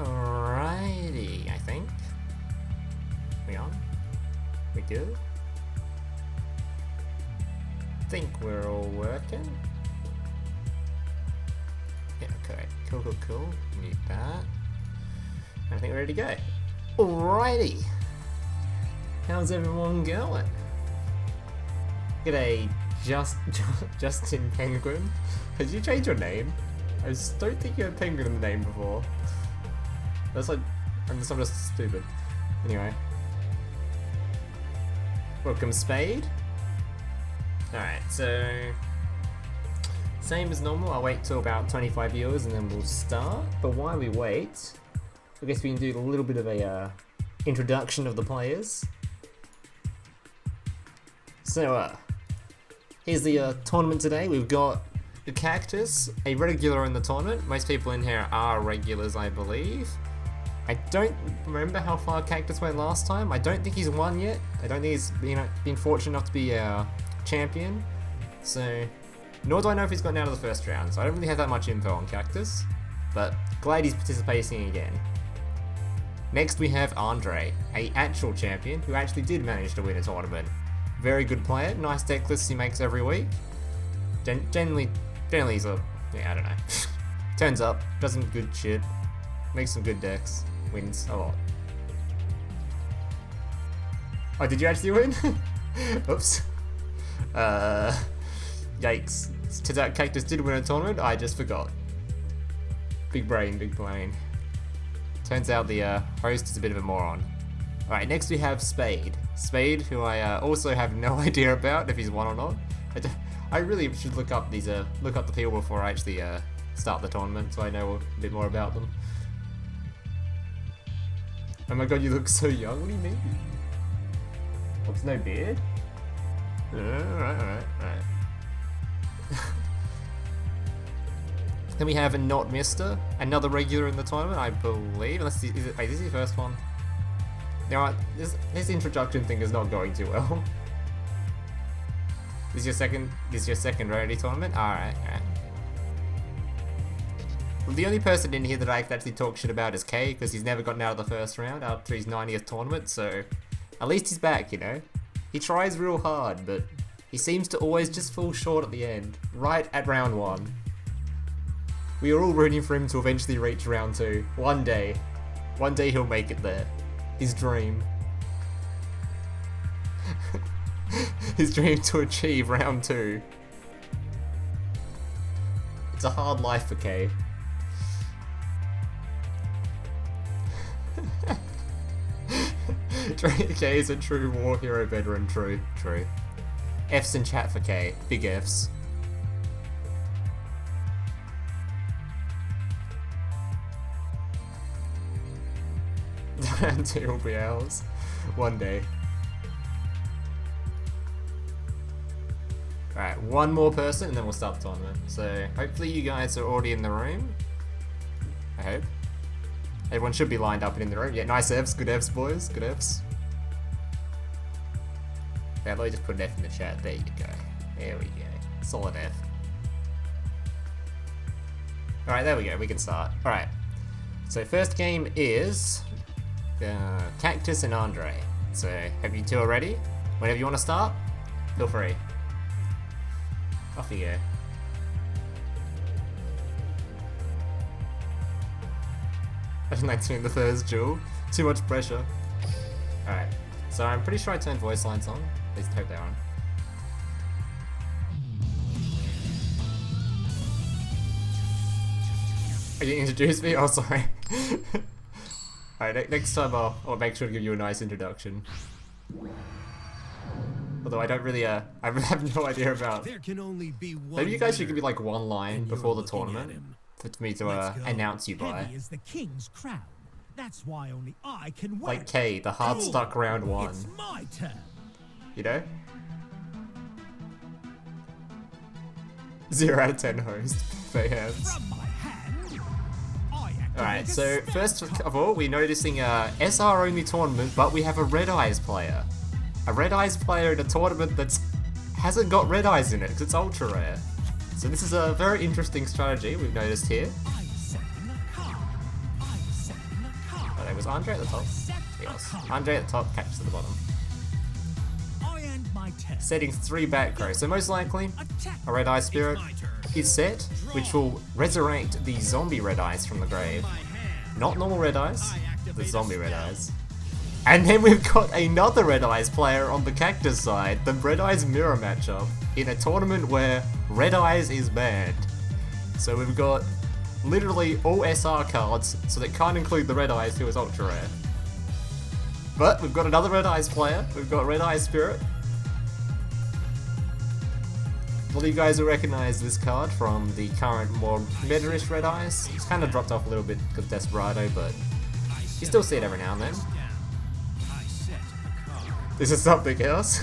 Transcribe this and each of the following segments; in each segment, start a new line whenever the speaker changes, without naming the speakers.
Alrighty, I think. We on? We good? Think we're all working. Yeah, okay. Cool. Mute that. I think we're ready to go. Alrighty. How's everyone going? G'day, Justin Penguin. Did you change your name? I just don't think you had Penguin in the name before. That's like, I'm just stupid. Anyway. Welcome, Spade. Alright, so same as normal, I'll wait till about 25 viewers and then we'll start. But while we wait, I guess we can do a little bit of a introduction of the players. So here's the tournament today. We've got the Cactus, a regular in the tournament. Most people in here are regulars, I believe. I don't remember how far Cactus went last time. I don't think he's won yet. I don't think he's been fortunate enough to be a champion. So, nor do I know if he's gotten out of the first round. So I don't really have that much info on Cactus. But glad he's participating again. Next we have Andre, a actual champion who actually did manage to win a tournament. Very good player. Nice deck lists he makes every week. Generally he's a, I don't know. Turns up, does some good shit, makes some good decks, wins a lot. Oh, did you actually win? Oops. Yikes. Turns out Cactus did win a tournament, I just forgot. Big brain. Turns out the host is a bit of a moron. Alright, next we have Spade. Spade, who I also have no idea about if he's won or not. I really should look up the people before I actually start the tournament, so I know a bit more about them. Oh my god, you look so young. What do you mean? Looks no beard. Alright. Then we have a Not Mister, another regular in the tournament, I believe. Unless wait, this is your first one. Now, this introduction thing is not going too well. This is your second Rarity tournament? Alright. Well, the only person in here that I can actually talk shit about is Kay, because he's never gotten out of the first round after his 90th tournament, so at least he's back, you know? He tries real hard, but he seems to always just fall short at the end, right at round 1. We are all rooting for him to eventually reach round 2. One day he'll make it there. His dream. His dream to achieve round 2. It's a hard life for Kay. Kay is a true war hero veteran, true. F's in chat for Kay, big F's. Round 2 will be ours. One day. Alright, one more person and then we'll start the tournament. So hopefully you guys are already in the room. I hope. Everyone should be lined up and in the room. Yeah, nice Fs, good Fs boys, good Fs. Yeah, let me just put an F in the chat. There you go. There we go. Solid F. Alright, there we go. We can start. Alright. So first game is Cactus and Andre. So have you two are ready? Whenever you want to start, feel free. Off you go. I didn't like doing the first duel. Too much pressure. Alright. So I'm pretty sure I turned voice lines on. At least hope they're on. Are you introduce me? Oh, sorry. Alright, next time I'll make sure to give you a nice introduction. Although I don't really, I have no idea about.
There can only be one.
Maybe you guys should give me like one line before the tournament for me to announce you by.
Heavy is the king's crown. That's why only I can win.
Like K, the hard stuck round 1.
It's my turn.
You know? 0 out of 10 host. Fair hands.
From my hand, I
Alright, so first of all, we're noticing SR only tournament, but we have a Red Eyes player. A Red Eyes player in a tournament that hasn't got Red Eyes in it, because it's ultra rare. So this is a very interesting strategy we've noticed here.
I'm setting a card. I'm setting
Was Andre at the top? He was. Andre at the top, Cactus at the bottom.
I end my turn.
Setting 3 back row. So most likely, a Red Eye Spirit is set, which will resurrect the zombie Red Eyes from the grave. Not normal Red Eyes, the zombie Red Eyes. And then we've got another Red Eyes player on the Cactus side, the Red Eyes mirror matchup, in a tournament where Red Eyes is banned. So we've got literally all SR cards, so that can't include the Red Eyes, who is ultra rare. But we've got another Red Eyes player, we've got Red Eyes Spirit. A lot of you guys will recognise this card from the current more meta-ish Red Eyes. It's kind of dropped off a little bit because of Desperado, but you still see it every now and then. This is something else.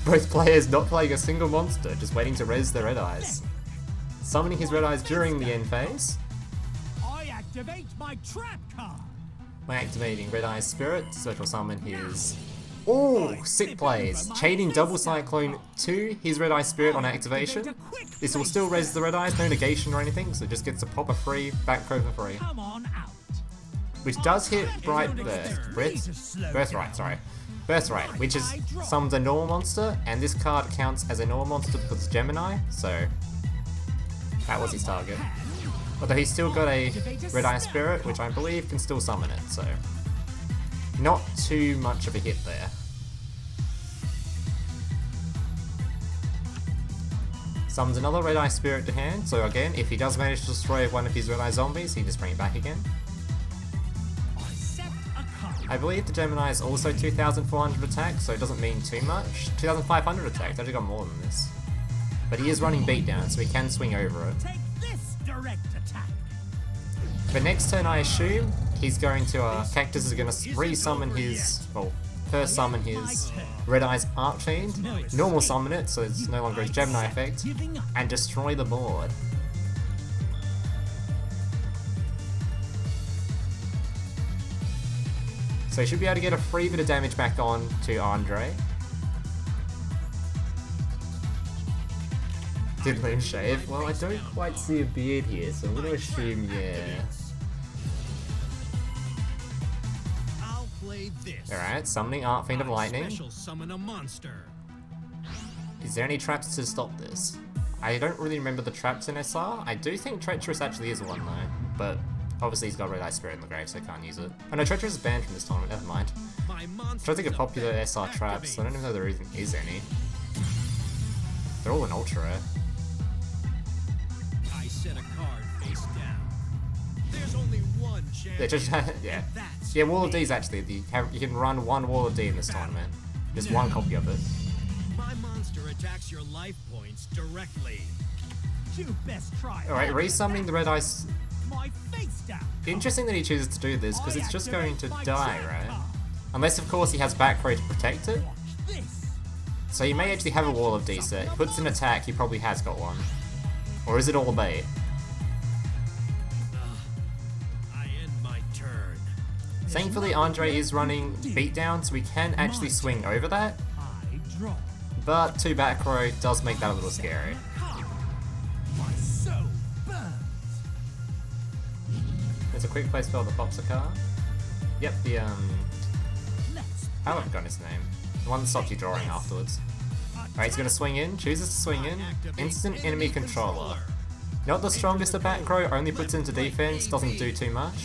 Both players not playing a single monster, just waiting to res their Red Eyes. Summoning his Red Eyes during the end phase.
I activate my trap card.
By activating Red Eyes Spirit, Special Summon his... Ooh, sick plays. Chaining Double Cyclone to his Red Eyes Spirit on activation. This will still res the Red Eyes, no negation or anything, so it just gets to pop a free, back row for free.
Come on out.
Which does hit Birthright, sorry. Birthright, which is summons a normal monster, and this card counts as a normal monster because it's Gemini, so that was his target. Although he's still got a Red Eye Spirit, which I believe can still summon it, so not too much of a hit there. Summons another Red Eye Spirit to hand, so again, if he does manage to destroy one of his Red Eye zombies, he just bring it back again. I believe the Gemini is also 2,400 attack, so it doesn't mean too much. 2,500 attack, it's actually got more than this. But he is running beatdown, so he can swing over it.
Take this direct attack.
But next turn, I assume he's going to, Cactus is going to re-summon his, well, first summon his Red Eyes Archfiend, normal summon it, so it's no longer a Gemini effect, and destroy the board. So he should be able to get a free bit of damage back on to Andre. Did Moon shave? Well, I don't quite see a beard here, so I'm going to assume, yeah. Alright, summoning Archfiend of Lightning. Is there any traps to stop this? I don't really remember the traps in SR. I do think Treacherous actually is one though, but obviously he's got Red Eye Spirit in the grave, so I can't use it. Oh no, Treacherous is banned from this tournament, never mind. I'm trying to think of popular SR traps, so I don't even know there even is any. They're all in Ultra Rare.
I set a card face down. There's only one chance.
Yeah, just, yeah. Yeah, Wall of D is actually, you can run one Wall of D in this tournament. Just one copy of it.
My monster attacks your life points directly.
You best try.
Alright, resummoning the Red Eyes.
My face down.
Interesting that he chooses to do this, because it's just going to die, right? Unless, of course, he has back row to protect it. So he may actually have a Wall of D set. He puts an attack, he probably has got one. Or is it all a bait?
I end my turn.
Thankfully, Andre is running beatdown, so we can actually swing over that.
I draw.
But 2 back row does make that a little scary.
My soul burns.
There's a quick play spell that pops a card. Yep, the
Let's
I haven't forgotten his name. The one that stops you drawing afterwards. Alright, he's gonna swing in, chooses to swing in. Instant enemy controller. Not the strongest of back row, only puts into defense, doesn't do too much.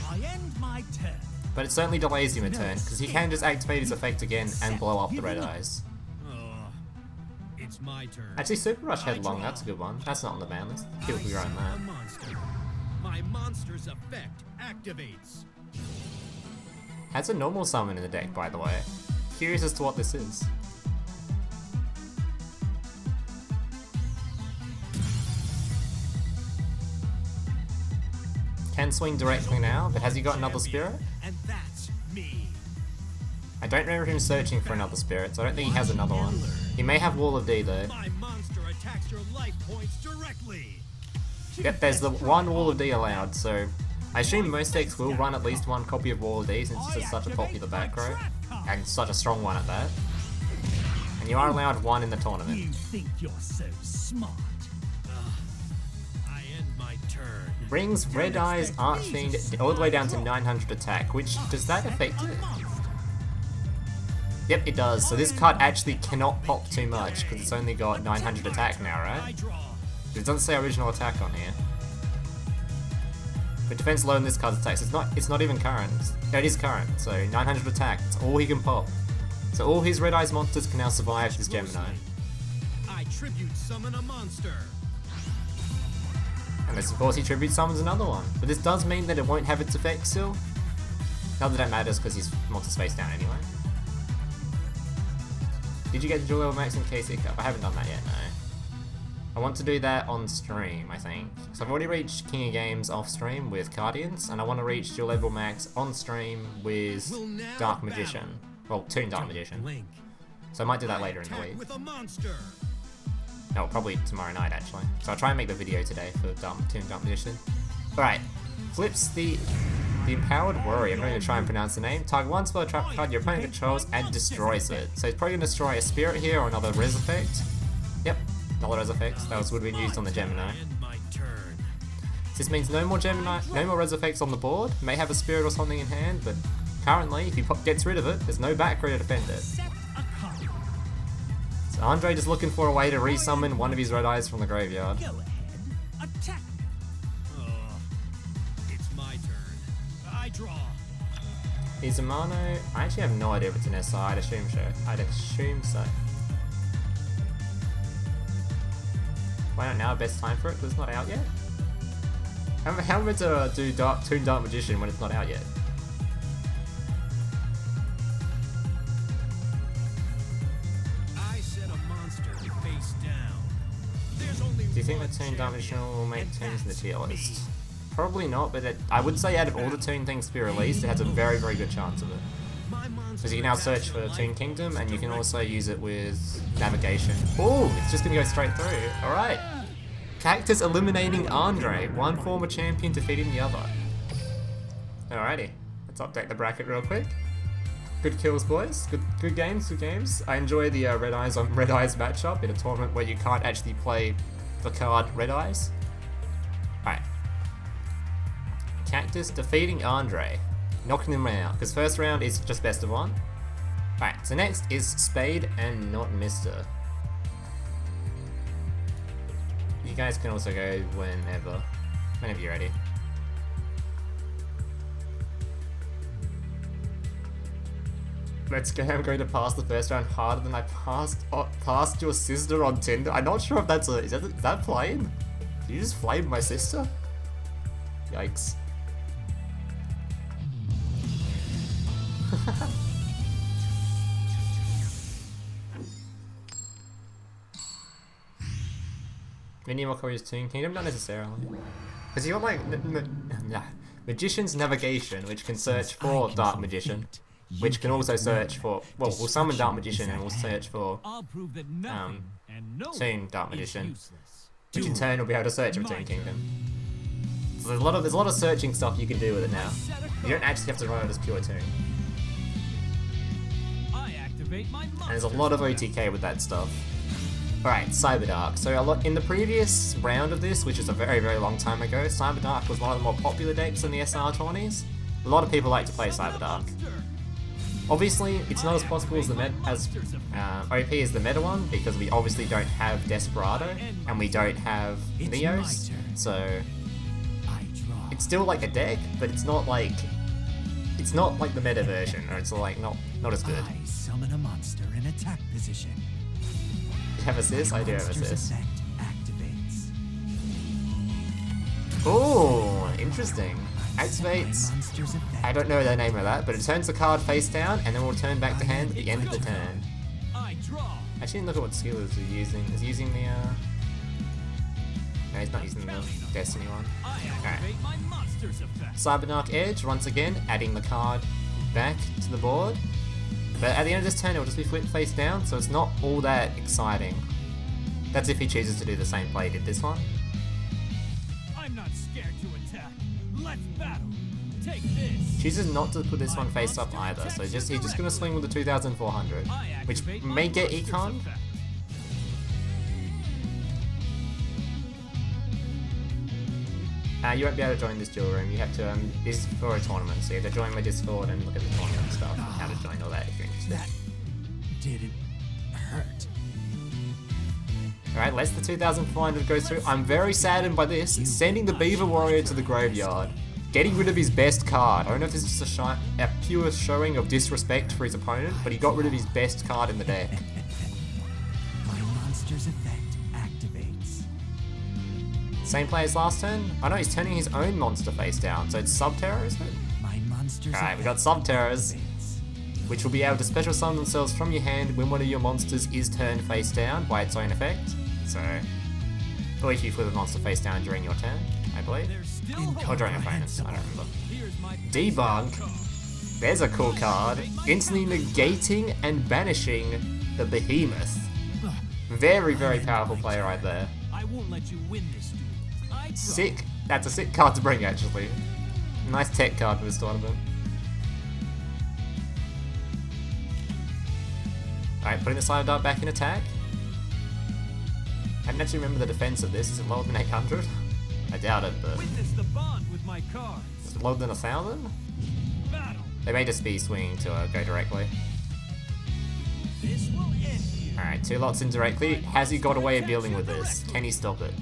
I end my turn.
But it certainly delays him a turn, because he can just activate his effect again and blow up the Red Eyes.
It's my turn.
Actually, Super Rush Headlong, that's a good one. That's not on the ban list. People can run that.
A monster. My monster's effect activates.
Has a normal summon in the deck, by the way. Curious as to what this is. Can swing directly now, but has he got another spirit?
And that's me.
I don't remember him searching for another spirit, so I don't think he has another one. He may have Wall of D though.
My monster attacks your life points directly.
Yep, there's the one Wall of D allowed, so I assume most decks will run at least one copy of Wall of D since it's such a popular back row, and such a strong one at that. And you are allowed one in the tournament.
You think you're so smart.
I end my my turn.
Brings Red Eye's Archfiend all the way down to 900 attack, which, does that affect it? Yep, it does. So this card actually cannot pop too much, because it's only got 900 attack now,
I
right?
draw.
It doesn't say original attack on here. But defense low in this card's attacks, it's not even current. No, it is current, so 900 attack, that's all he can pop. So all his Red Eyes monsters can now survive this Gemini.
I tribute summon a monster.
Unless of course he tribute summons another one. But this does mean that it won't have its effect still. Not that that matters because his monster's face down anyway. Did you get the Duel level max in KC Cup? I haven't done that yet, no. I want to do that on stream, I think. So I've already reached King of Games off stream with Guardians, and I want to reach Duel level max on stream with Dark Magician. Well, Toon Dark Magician.
Link.
So I might do that later in the
Attack
week.
with a monster.
No, probably tomorrow night actually. So I'll try and make the video today for Toon Dark Magician. Alright, flips the Empowered Worry. I'm going to try and pronounce the name. Target one spell or trap card your opponent controls and destroys it. So he's probably going to destroy a Spirit here or another Res effect. Yep, another Res effect. That would have been used on the Gemini.
And my turn.
This means no more Gemini, no more Res effects on the board. May have a Spirit or something in hand, but currently, if he gets rid of it, there's no back row to defend it.
Set a card.
So Andre just looking for a way to resummon one of his Red Eyes from the graveyard.
Go ahead. Attack.
It's my turn. I draw.
He's a mono. I actually have no idea if it's an SI. I'd assume so. Why not now? Best time for it because it's not out yet. How am I meant to do Toon Dark Magician when it's not out yet?
I set a monster face down. There's only
Do you think
one
that Toon Dark Magician
champion,
will make
and
tunes in the
that's
tier
me.
list? Probably not, but I would say out of all the Toon things to be released, it has a very, very good chance of it.
My monster
Because you can now search for Toon Kingdom, and you can also use it with navigation. Oh, it's just gonna go straight through. Alright. Cactus eliminating Andre. One former champion defeating the other. Alrighty. Let's update the bracket real quick. Good kills, boys. Good games, good games. I enjoy the Red Eyes on Red Eyes matchup in a tournament where you can't actually play the card Red Eyes. Alright. Cactus defeating Andre. Knocking him out, because first round is just best of one. Alright, so next is Spade and not Mr. You guys can also go whenever you're ready. Let's go, I'm going to pass the first round harder than I passed your sister on Tinder. I'm not sure if that's is that flame? Did you just flame my sister? Yikes. Many more copies of Toon Kingdom? Not necessarily. Because you got like Magician's Navigation, which can search for Dark Magician, which can also search for, well, we'll summon Dark Magician and we'll search for
I'll prove that nothing and no
Toon Dark
is
Magician,
useless.
which in turn will be able to search for Toon Kingdom. So there's a lot of searching stuff you can do with it now. You don't actually have to run it as pure Toon.
I activate my
And there's a lot of OTK with that stuff. Alright, Cyberdark. So in the previous round of this, which is a very, very long time ago, Cyberdark was one of the more popular decks in the SR20s. A lot of people like to play Cyberdark. Obviously, it's not as possible as OP as the meta one, because we obviously don't have Desperado, and we don't have Neos, so it's still like a deck, but it's not like the meta version, or it's like not as good.
I summon a monster in attack position.
You have assist? I do have
Monster's
assist.
effect activates.
Oh, interesting. Activates.
Monster's effect.
I don't know the name of that, but it turns the card face down and then will turn back to hand at the end of the turn.
I draw.
Actually, look at what skill is he using. Is he using the no, he's not using the Destiny one.
I activate my monster's effect.
Cyberdark Edge, once again, adding the card back to the board. But at the end of this turn, it will just be flipped face down, so it's not all that exciting. That's if he chooses to do the same play he did this one.
I'm not scared to attack. Let's battle. Take this.
Chooses not to put this one face up either, so he's just gonna swing with the 2400, which may get econ. You won't be able to join this duel room. You have to, this is for a tournament, so you have to join my Discord and look at the tournament stuff and how to join all that if you're interested.
That didn't hurt.
Alright, less than 2,400 goes through. I'm very saddened by this. Sending the Beaver Warrior to the graveyard. Getting rid of his best card. I don't know if this is just a pure showing of disrespect for his opponent, but he got rid of his best card in the deck.
My monster's effect activates.
Same play as last turn? I know he's turning his own monster face down, so it's Subterror, isn't it?
My monster's
Alright, we got
effect
Subterrors,
activates.
which will be able to special summon themselves from your hand when one of your monsters is turned face down by its own effect. So, or if you flip a monster face down during your turn, I believe. Or during your opponent's, I don't remember. Debunk. There's a cool card. Instantly negating and banishing the Behemoth. Very, very powerful play right there.
I won't let you win this duel. I tried.
Sick. That's a sick card to bring, actually. Nice tech card for this tournament. Alright, putting the Slime Dart back in attack. I didn't actually remember the defense of this. Is it lower than 800? I doubt it, but...
Witness the bond with my cards.
Is it lower than 1,000?
Battle.
They may just be swinging to go directly.
This will end you.
Alright, 2 lots indirectly. Has he got a way of dealing with this? Can he stop it?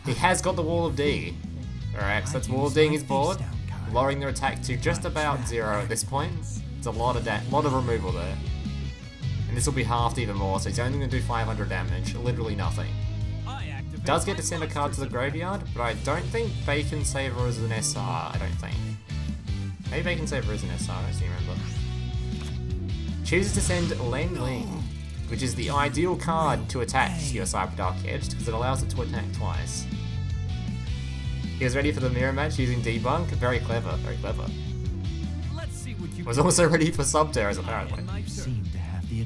He has got the Wall of D. Alright, so that's Wall of D'ing his board, lowering their attack to just about 0 at this point. It's a lot of removal there. And this will be halved even more, so he's only going to do 500 damage, literally nothing. Does get to send a card to the graveyard, but I don't think Bacon Saver is an SR, I don't think. Maybe Bacon Saver is an SR, I just remember. Chooses to send Len Ling, which is the ideal card to attach to your Cyber Dark Edge, because it allows it to attack twice. He was ready for the mirror match using Debunk, very clever, very clever.
Let's see what you
Was also ready for Subterrors apparently.
You seem to have the...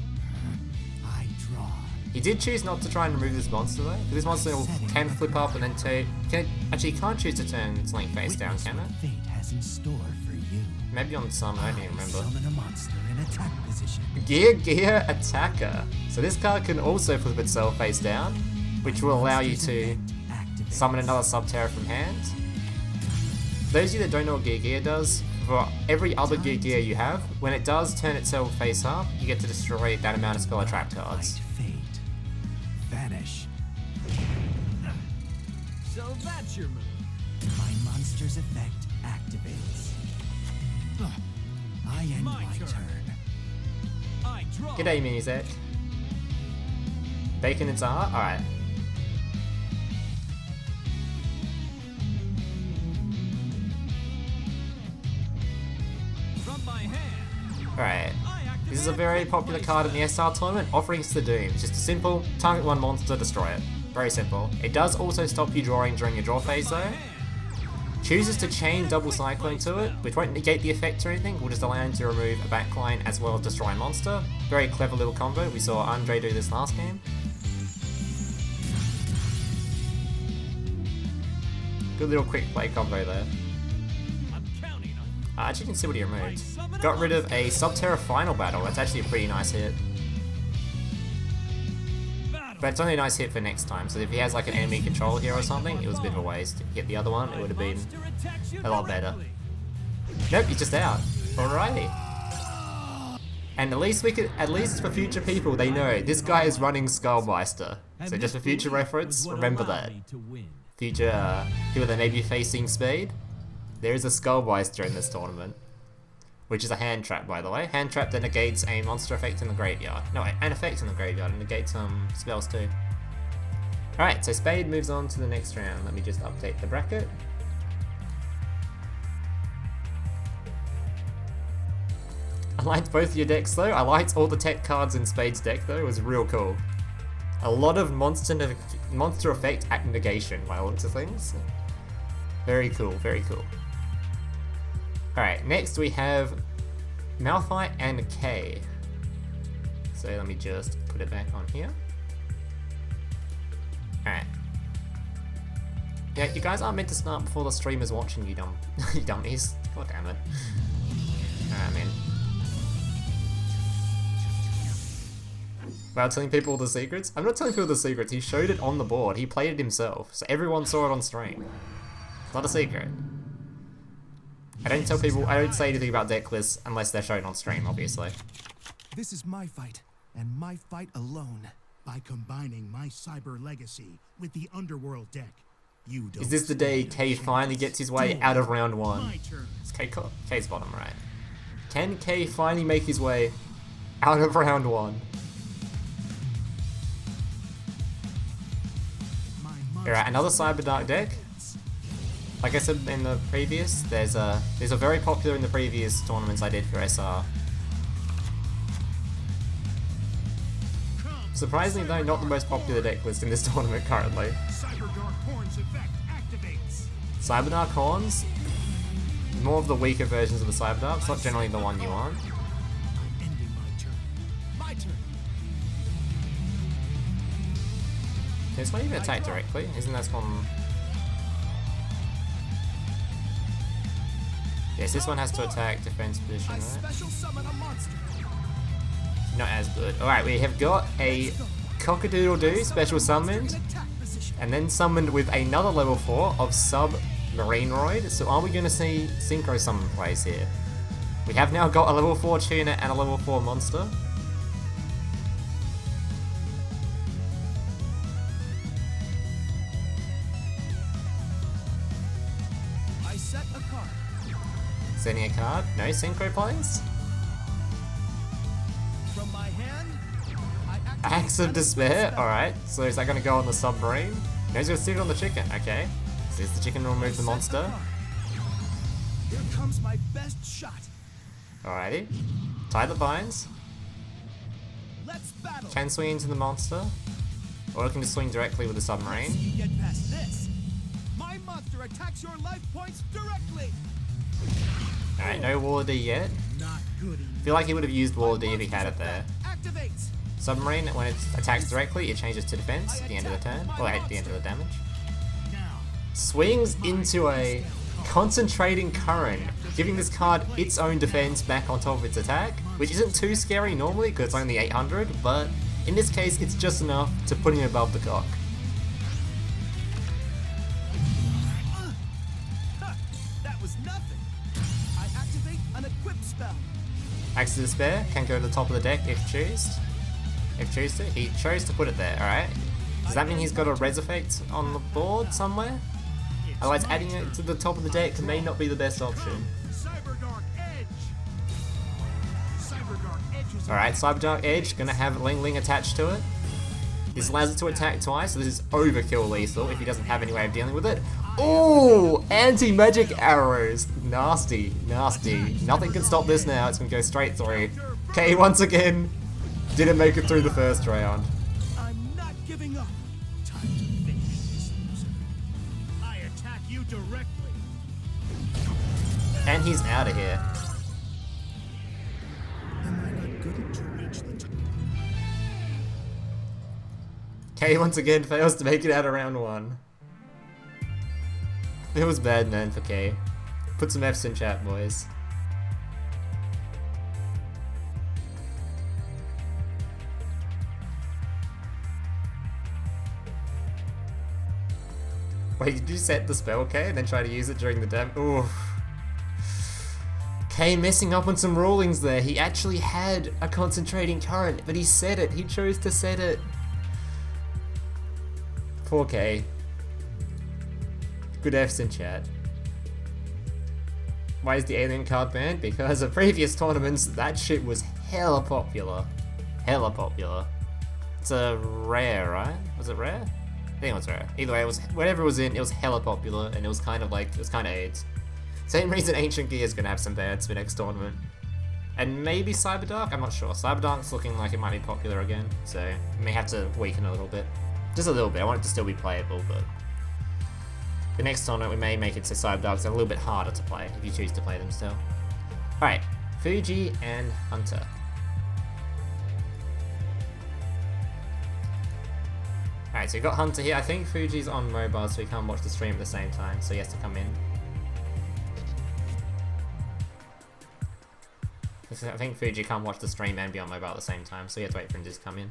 I draw.
He did choose not to try and remove this monster though, because this monster can flip up and then actually he can't choose to turn its link face down, can it?
Fate has in store for you.
Maybe on some, I don't even remember.
Summon a monster in attack position.
Gear Attacker. So this card can also flip itself face down, which will allow you to summon another Subterror from hand. Those of you that don't know what Gear does, for every other Gear you have, when it does turn itself face up, you get to destroy that amount of spell or trap cards.
Fight fate. Vanish.
So that's your move.
My monster's effect activates. I end
My
my
turn.
turn.
I draw.
G'day Music. Bacon and Zara? Alright.
From my hand.
Alright.
I activate
This is a very popular card in the SR tournament, Offerings to the Doom. It's just a simple, target one monster, destroy it. Very simple. It does also stop you drawing during your draw phase though. Chooses to chain double cyclone to it, which won't negate the effect or anything, will just allow him to remove a backline as well as destroy a monster. Very clever little combo. We saw Andre do this last game. Good little quick play combo there.
I'm counting on you.
I actually can see what he removed. Got rid of a Subterror Final Battle. That's actually a pretty nice hit.
Battle.
But it's only a nice hit for next time, so if he has like an enemy control here or something, it was a bit of a waste. If he hit the other one, it would have been
Monster attacks you
a lot better.
directly.
Nope, he's just out. Alrighty. And at least for future people, they know this guy is running Skullmeister. So just for future reference, remember that. Future people that may be facing Spade, there is a Skullmeister in this tournament. Which is a hand trap, by the way. Hand trap that negates a monster effect in the graveyard. No, an effect in the graveyard and negates spells too. Alright, so Spade moves on to the next round. Let me just update the bracket. I liked both your decks though. I liked all the tech cards in Spade's deck though. It was real cool. A lot of monster effect at negation by the looks of things. Very cool, very cool. Alright, next we have Malphite and K. So let me just put it back on here. Alright. Yeah, you guys aren't meant to start before the streamer's watching, you dummies. God damn it. Alright, man. About telling people the secrets? I'm not telling people the secrets, he showed it on the board, he played it himself, so everyone saw it on stream. It's not a secret. I don't tell people, I don't say anything about deck lists unless they're shown on stream, obviously.
This is my fight, and my fight alone. By combining my cyber legacy with the underworld deck, you don't.
Is this the day K finally gets his way out of round 1?
My turn.
It's K's bottom right. Can K finally make his way out of round 1? Alright, another Cyber Dark deck. Like I said in the previous, these are very popular in the previous tournaments I did for SR. Surprisingly though, not the most popular deck list in this tournament currently. Cyber Dark Horns? More of the weaker versions of the Cyber Dark, it's not generally the one you want. This one even attack directly? Isn't that one... Yes, this one has to attack defense position, right? Not as good. Alright, we have got a Cockadoodle-Doo special summoned, and then summoned with another level 4 of Submarine Roid. So are we going to see Synchro Summon plays here? We have now got a level 4 tuner and a level 4 monster.
I set a card.
Sending a card. No Synchro plays.
From my hand, I
Axe of Despair. Alright, so is that going to go on the submarine? No, he's going to stick it on the chicken. Okay. So is the chicken will remove the monster.
Here comes my best shot.
Alrighty. Tie the binds.
Let's battle.
Can swing into the monster. Or it can just swing directly with the submarine.
You get past this. My monster attacks your life points directly.
Alright, no Waller D yet.
Not good enough.
I feel like he would have used Waller D if he had it there.
Activates.
Submarine, when it attacks directly, it changes to defense at the end of the turn. Or at the end of the damage.
Now.
Swings into a Concentrating Current, giving this card its own defense back on top of its attack, which isn't too scary normally because it's only 800, but in this case it's just enough to put him above the cock.
That was nothing. I activate an equip spell.
Axe of Despair can go to the top of the deck if choose. If choose to. He chose to put it there, alright. Does that mean he's got a Res Effect on the board somewhere? Otherwise adding it to the top of the deck may not be the best option. Alright, Cyber Dark Edge, gonna have Ling Ling attached to it. This allows it to attack twice, so this is overkill lethal if he doesn't have any way of dealing with it. Ooh! Anti-magic arrows! Nasty, nasty. Nothing can stop this now, it's gonna go straight through. Okay, once again, didn't make it through the first round.
I'm not giving up. Time to finish this loser. I attack you directly.
And he's out of here.
Am I not good to reach the top?
Kay once again fails to make it out of round 1. It was bad, man, for Kay. Put some F's in chat, boys. Wait, did you set the spell, Kay, and then try to use it during the damage? Ooh. Kay messing up on some rulings there. He actually had a Concentrating Current, but he set it. He chose to set it. Poor Kay. Good F's in chat. Why is the alien card banned? Because of previous tournaments, that shit was hella popular. Hella popular. It's a rare, right? Was it rare? I think it was rare. Either way, it was whatever it was in, it was hella popular, and it was kind of like, it was kind of AIDS. Same reason Ancient Gear is going to have some bans for next tournament. And maybe Cyber Dark? I'm not sure. Cyber Dark's looking like it might be popular again, so it may have to weaken a little bit. Just a little bit. I want it to still be playable, but the next tournament we may make it so Cyber Darks are a little bit harder to play if you choose to play them still. Alright, Fuji and Hunter. Alright, so we've got Hunter here. I think Fuji's on mobile, so he can't watch the stream at the same time, so he has to come in. I think Fuji can't watch the stream and be on mobile at the same time, so you have to wait for him to just come in.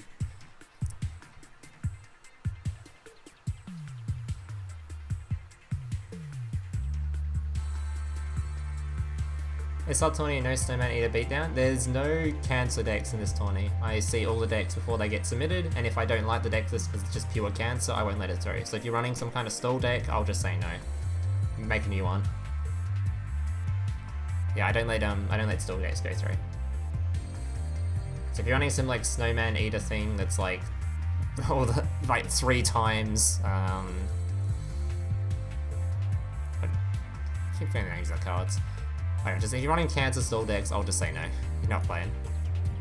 It's not tourney and no Snowman Eater beatdown. There's no cancer decks in this tourney. I see all the decks before they get submitted, and if I don't like the deck list because it's just pure cancer, I won't let it through. So if you're running some kind of stall deck, I'll just say no. Make a new one. Yeah, I don't let stall decks go through. So if you're running some like Snowman Eater thing that's like all the like 3 times I keep forgetting the names of the cards. Alright, just if you're running cancer stall decks, I'll just say no. You're not playing.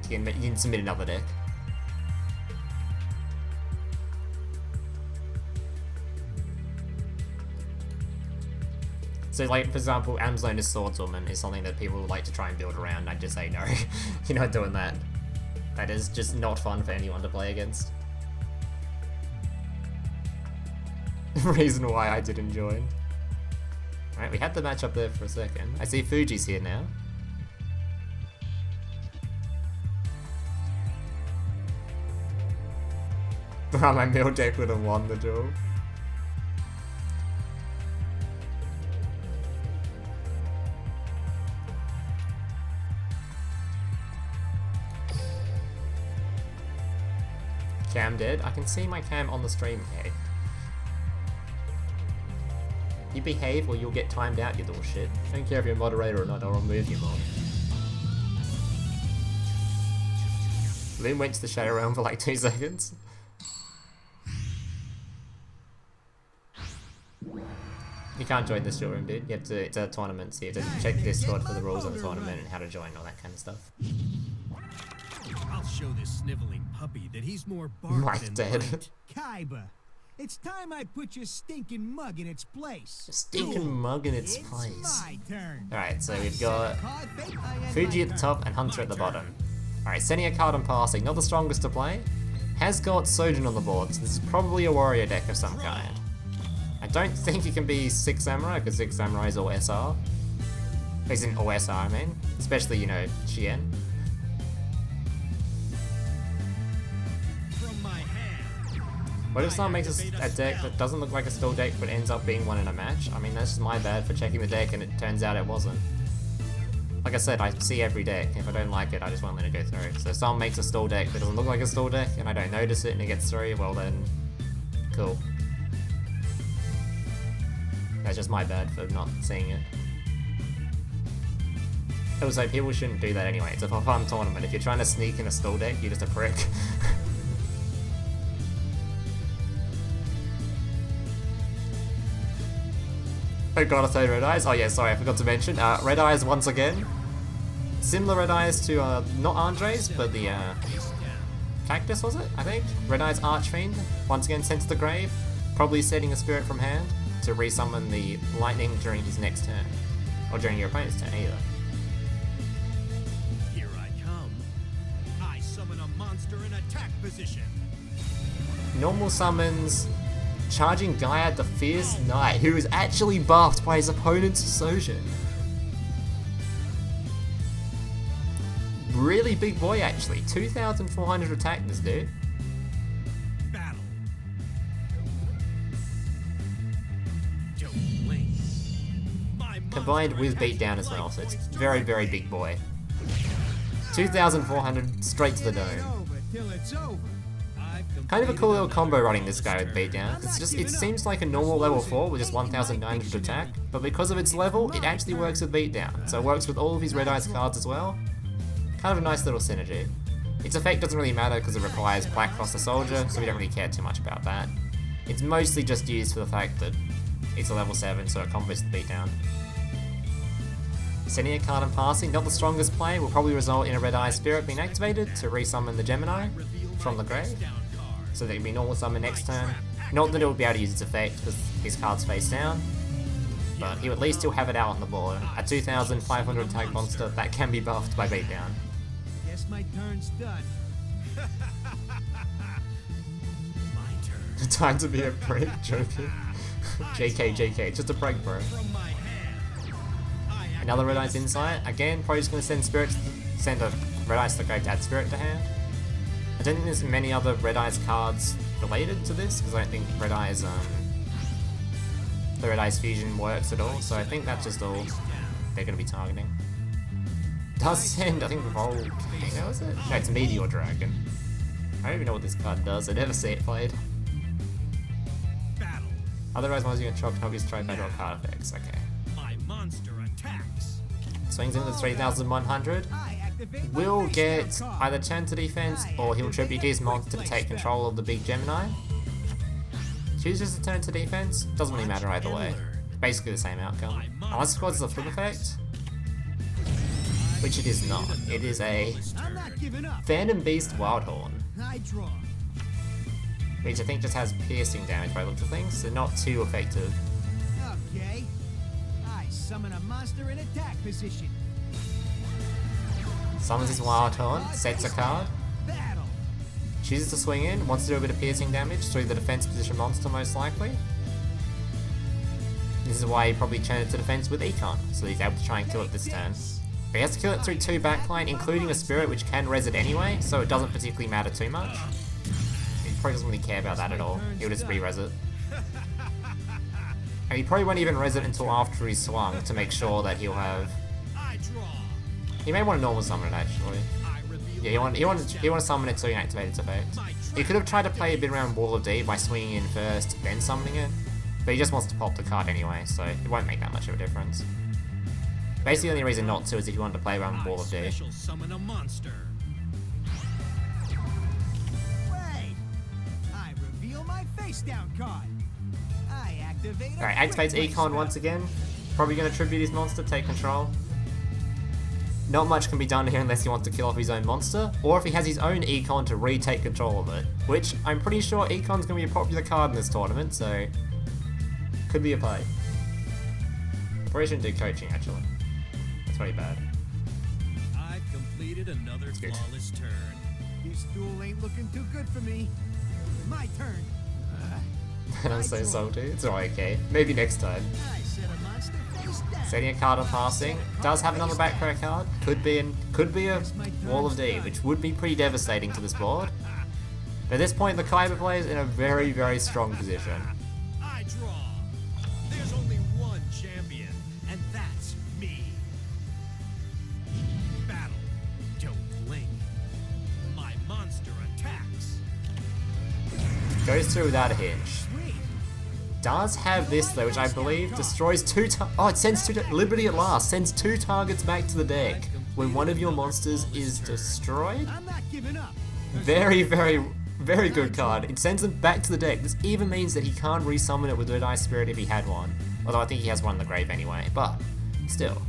You can submit another deck. So like, for example, Amazon's Swordswoman is something that people like to try and build around. I'd just say no. You're not doing that. That is just not fun for anyone to play against. Reason why I didn't join. Alright, we had the match up there for a second. I see Fuji's here now. Bro, my mill deck would have won the duel. Cam dead? I can see my cam on the stream here. You behave or you'll get timed out, you little shit. I don't care if you're a moderator or not, I'll remove you, mod. Loom went to the Shadow Realm for like 2 seconds. You can't join this room, dude. You have to, it's a tournament, so you have to check Discord for the rules of the tournament and how to join, all that kind of stuff.
I'll show this sniveling puppy that he's more bark
Mike
than
dead.
bite. Kaiba, it's time I put your stinking mug in its place.
Stinking mug in its place.
My turn.
Alright, so we've got Fuji at the top and Hunter at the bottom. Alright, sending a card and passing, not the strongest to play. Has got Sojin on the board, so this is probably a warrior deck of some kind. I don't think it can be 6 Samurai, because 6 Samurai is all SR. Isn't all SR, I mean. Especially, you know, Chien. What if someone makes a deck that doesn't look like a stall deck but ends up being one in a match? I mean, that's just my bad for checking the deck and it turns out it wasn't. Like I said, I see every deck. If I don't like it, I just won't let it go through. So if someone makes a stall deck that doesn't look like a stall deck and I don't notice it and it gets through, well then, cool. That's just my bad for not seeing it. Also, people shouldn't do that anyway. It's a fun tournament. If you're trying to sneak in a stall deck, you're just a prick. Oh god, I say Red Eyes. Oh yeah, sorry, I forgot to mention. Red Eyes once again. Similar Red Eyes to, not Andre's, but the, Cactus, was it? I think? Red Eyes Archfiend. Once again sent to the grave. Probably setting a spirit from hand to resummon the lightning during his next turn. Or during your opponent's turn, either.
Here I come. I summon a monster in attack position.
Normal summons charging Gaia the Fierce Knight, who is actually buffed by his opponent's Sojin. Really big boy, actually. 2,400 attack, this dude.
Battle. Don't blink.
Combined with beatdown as well, so it's very, very big boy. 2,400 straight to the dome. Kind of a cool little combo running this guy with beatdown. It seems like a normal level 4 with just 1,900 attack, but because of its level, it actually works with beatdown. So it works with all of his Red Eyes cards as well. Kind of a nice little synergy. Its effect doesn't really matter because it requires Black Cross the Soldier, so we don't really care too much about that. It's mostly just used for the fact that it's a level 7, so it combos the beatdown. Sending a card and passing, not the strongest play, will probably result in a Red Eye Spirit being activated to resummon the Gemini from the grave. So that it can be normal summon next turn. Not that it will be able to use its effect because his card's face down, but he would at least still have it out on the board. A 2,500 attack monster that can be buffed by beatdown.
Guess my turn's done. My turn.
Time to be a prick, joking. JK, just a prank, bro. Another Red Eyes Insight. Again, probably just going to send spirits send a Red Eyes to go to add Spirit to hand. I don't think there's many other Red Eyes cards related to this, because I don't think Red Eyes, the Red Eyes fusion works at all, so I think that's just all they're going to be targeting. Does send, I think, Volcano, is it? No, it's Meteor Dragon. I don't even know what this card does, I never see it played. Otherwise, once you can chop, can use tripod or card effects. Okay.
My monster attacks.
Swings in with 3,100. Will get either turn to defense or he'll tribute his monster to take control of the big Gemini. Chooses to turn to defense, doesn't really matter either way. Basically the same outcome. Unless it causes a flip effect, which it is not. It is a Phantom Beast Wildhorn, which I think just has piercing damage by the looks of things, so not too effective.
Okay. I summon a monster in attack position.
Summons his Wildhorn, sets a card,
Battle.
chooses to swing in, wants to do a bit of piercing damage through the defense position monster most likely. This is why he probably turned it to defense with Econ, so he's able to try and kill it this turn. But he has to kill it through 2 backline, including a Spirit which can res it anyway, so it doesn't particularly matter too much. He probably doesn't really care about that at all, he'll just re-res it. And he probably won't even res it until after he's swung to make sure that he'll have... He may want to normal summon it actually. Yeah, he want to summon it so he can activate its effect. He could have tried to play a bit around Wall of D by swinging in first, then summoning it, but he just wants to pop the card anyway, so it won't make that much of a difference. Basically, the only reason not to is if you wanted to play around Wall of D.
Summon a monster.
Wait. I reveal my face down card. I activate.
Alright, activates Econ once again. Probably going to tribute his monster, take control. Not much can be done here unless he wants to kill off his own monster, or if he has his own Econ to retake control of it, which I'm pretty sure Econ's going to be a popular card in this tournament, so could be a play. Probably shouldn't do coaching actually. That's very bad.
I've completed another
good.
flawless turn.
This duel ain't looking too good for me. My turn.
And I'm so salty. It's alright, okay. Maybe next time.
I set a monster face down.
Setting a card on passing. Does have another back row card. Could be a Wall of D, which would be pretty devastating to this board. But at this point, the Kaiba player is in a very, very strong position.
I draw. There's only one champion, and that's me. Battle. Don't blink. My monster attacks.
Goes through without a hinge. Does have this though, which I believe destroys it sends Liberty at last sends 2 targets back to the deck when one of your monsters is destroyed.
I'm not giving up.
Very, very, very good card. It sends them back to the deck. This even means that he can't resummon it with Red Eye Spirit if he had one. Although I think he has one in the grave anyway, but still.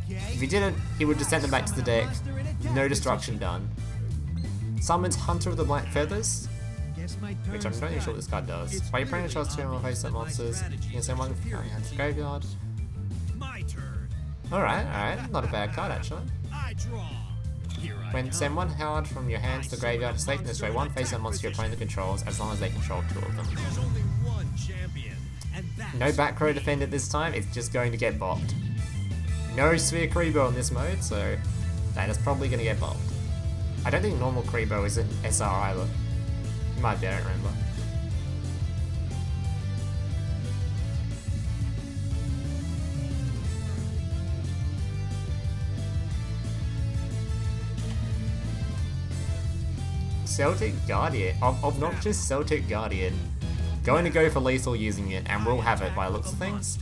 Okay.
If he didn't, he would just send them back to the deck. No destruction done. Summons Hunter of the Black Feathers,
Guess my
which I'm not even sure what this card does. While your opponent chose 2 more face-up monsters, you can send one carrying hand to the graveyard.
My turn.
Alright, not a bad card actually.
I draw. Here I
When
come.
send one card from your hand to the graveyard, select and destroy 1 face-up monster your opponent controls as long as they control 2 of them.
There's only one champion, and that's
No back row defended this time, it's just going to get bopped. No Sphere Kribo in this mode, so that is probably going to get bopped. I don't think normal Kribo is an SR either. It might be, I don't remember. Celtic Guardian, obnoxious Celtic Guardian. Going to go for lethal using it, and we'll have it by the looks of things.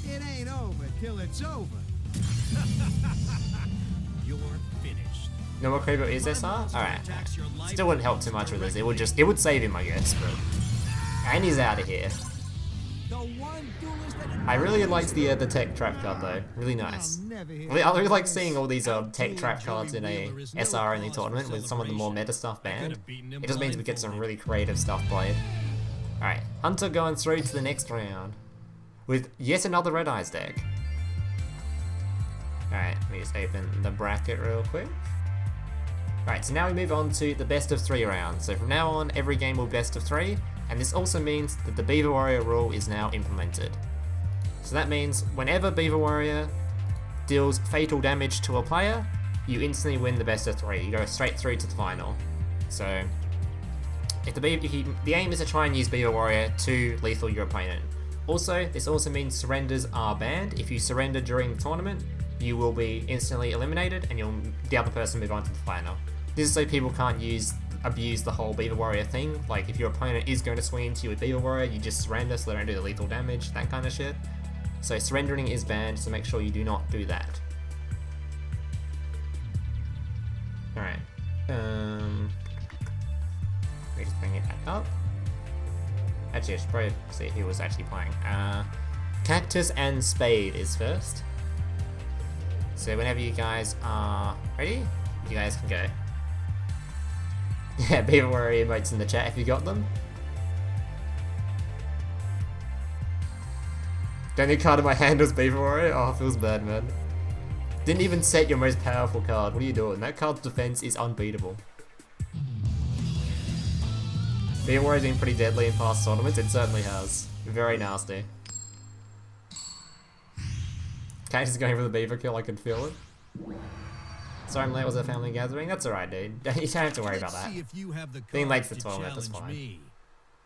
It ain't over till it's over.
You're finished.
No more Kribo is SR? Alright. Still wouldn't help too much with this. It would save him, I guess, but... And he's out of here.
The one duelist that
I really liked the tech trap card though. Really nice. I really like seeing all these tech trap cards in a SR only tournament with some of the more meta stuff banned. It just means we get some really creative stuff played. Alright, Hunter going through to the next round with yet another Red Eyes deck. Alright, let me just open the bracket real quick. Alright, so now we move on to the best of 3 rounds. So from now on, every game will best of 3, and this also means that the Beaver Warrior rule is now implemented. So that means whenever Beaver Warrior deals fatal damage to a player, you instantly win the best of 3. You go straight through to the final. So, if the aim is to try and use Beaver Warrior to lethal your opponent. Also, this also means surrenders are banned. If you surrender during the tournament, you will be instantly eliminated and the other person move on to the final. This is so people can't abuse the whole Beaver Warrior thing. Like, if your opponent is going to swing into you with Beaver Warrior, you just surrender so they don't do the lethal damage, that kind of shit. So surrendering is banned, so make sure you do not do that. Alright. Let me just bring it back up. Actually, I should probably see who was actually playing. Cactus and Spade is first. So whenever you guys are ready, you guys can go. Yeah, Beaver Warrior emotes in the chat if you got them. The only card in my hand was Beaver Warrior? Oh, it feels bad, man. Didn't even set your most powerful card. What are you doing? That card's defense is unbeatable. Beaver Warrior's been pretty deadly in past tournaments. It certainly has. Very nasty. Cactus is going for the beaver kill, I can feel it. Sorry I'm late, was a family gathering? That's alright, dude. You don't have to worry about that. Being late's the tournament, that's fine.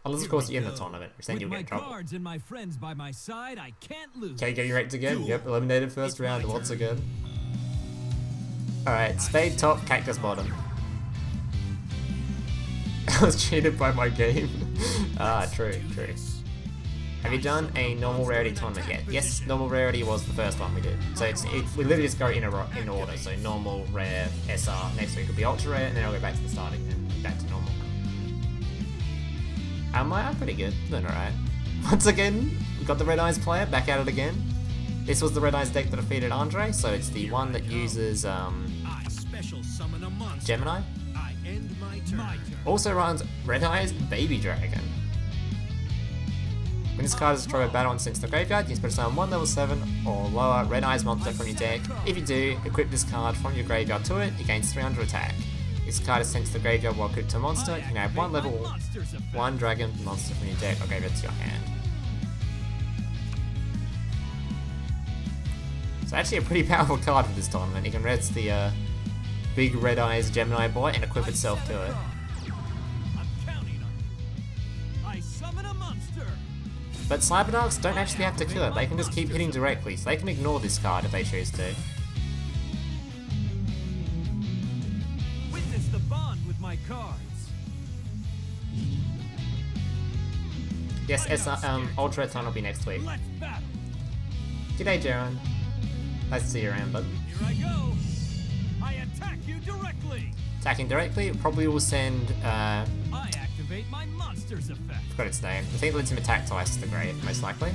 Unless of course you're in the tournament, which then you'll get in trouble.
Cards and my friends by my side, I can't lose.
Okay, getting wrecked again? Yep, eliminated first round once again. Alright, Spade top, Cactus bottom. I was cheated by my game. True. Have you done a normal rarity tournament yet? Yes, normal rarity was the first one we did. So we literally just go in order. So normal, rare, SR. Next week will be ultra rare, and then I'll go back to the starting and back to normal. I'm pretty good. Doing alright. Once again, we got the Red Eyes player back at it again. This was the Red Eyes deck that defeated Andre, so it's the one that uses Gemini. Also runs Red Eyes Baby Dragon. When this card is destroyed by battle and sent to the graveyard, you can put summon 1 level 7 or lower Red Eyes monster from your deck. If you do, equip this card from your graveyard to it, it gains 300 attack. This card is sent to the graveyard while equipped to a monster, you can add 1 level 1 dragon monster from your deck or graveyard to your hand. So actually a pretty powerful card for this tournament. You can res the big Red Eyes Gemini boy and equip itself to it. But Cyberdarks don't actually have to kill it, they can just keep hitting directly, so they can ignore this card if they choose to.
Witness the bond with my cards.
Yes, Ultra Ton will be next week. G'day, Jaron. Nice to see you around, bud.
Here I go. I attack you directly.
Attacking directly, probably will send,
I activate my monster's effect.
forgot its name. I think it lets him attack twice to the grave, most likely.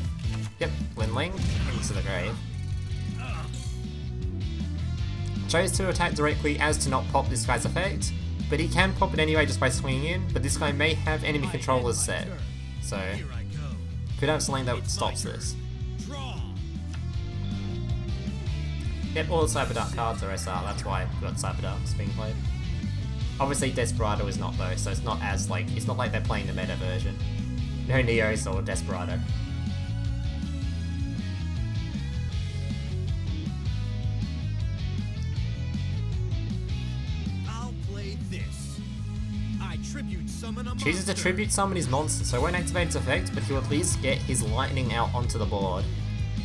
Yep, Linling into the grave. Chose to attack directly as to not pop this guy's effect, but he can pop it anyway just by swinging in, but this guy may have enemy controllers set, so could have something that stops this. Yep, all the Cyberdark cards are SR, that's why we've got Cyberdarks being played. Obviously Desperado is not though, so it's not as like, it's not like they're playing the meta version. No Neos or Desperado.
I'll play this. I tribute summon a
Chooses to tribute summon his monster, so it won't activate its effect, but he'll at least get his lightning out onto the board.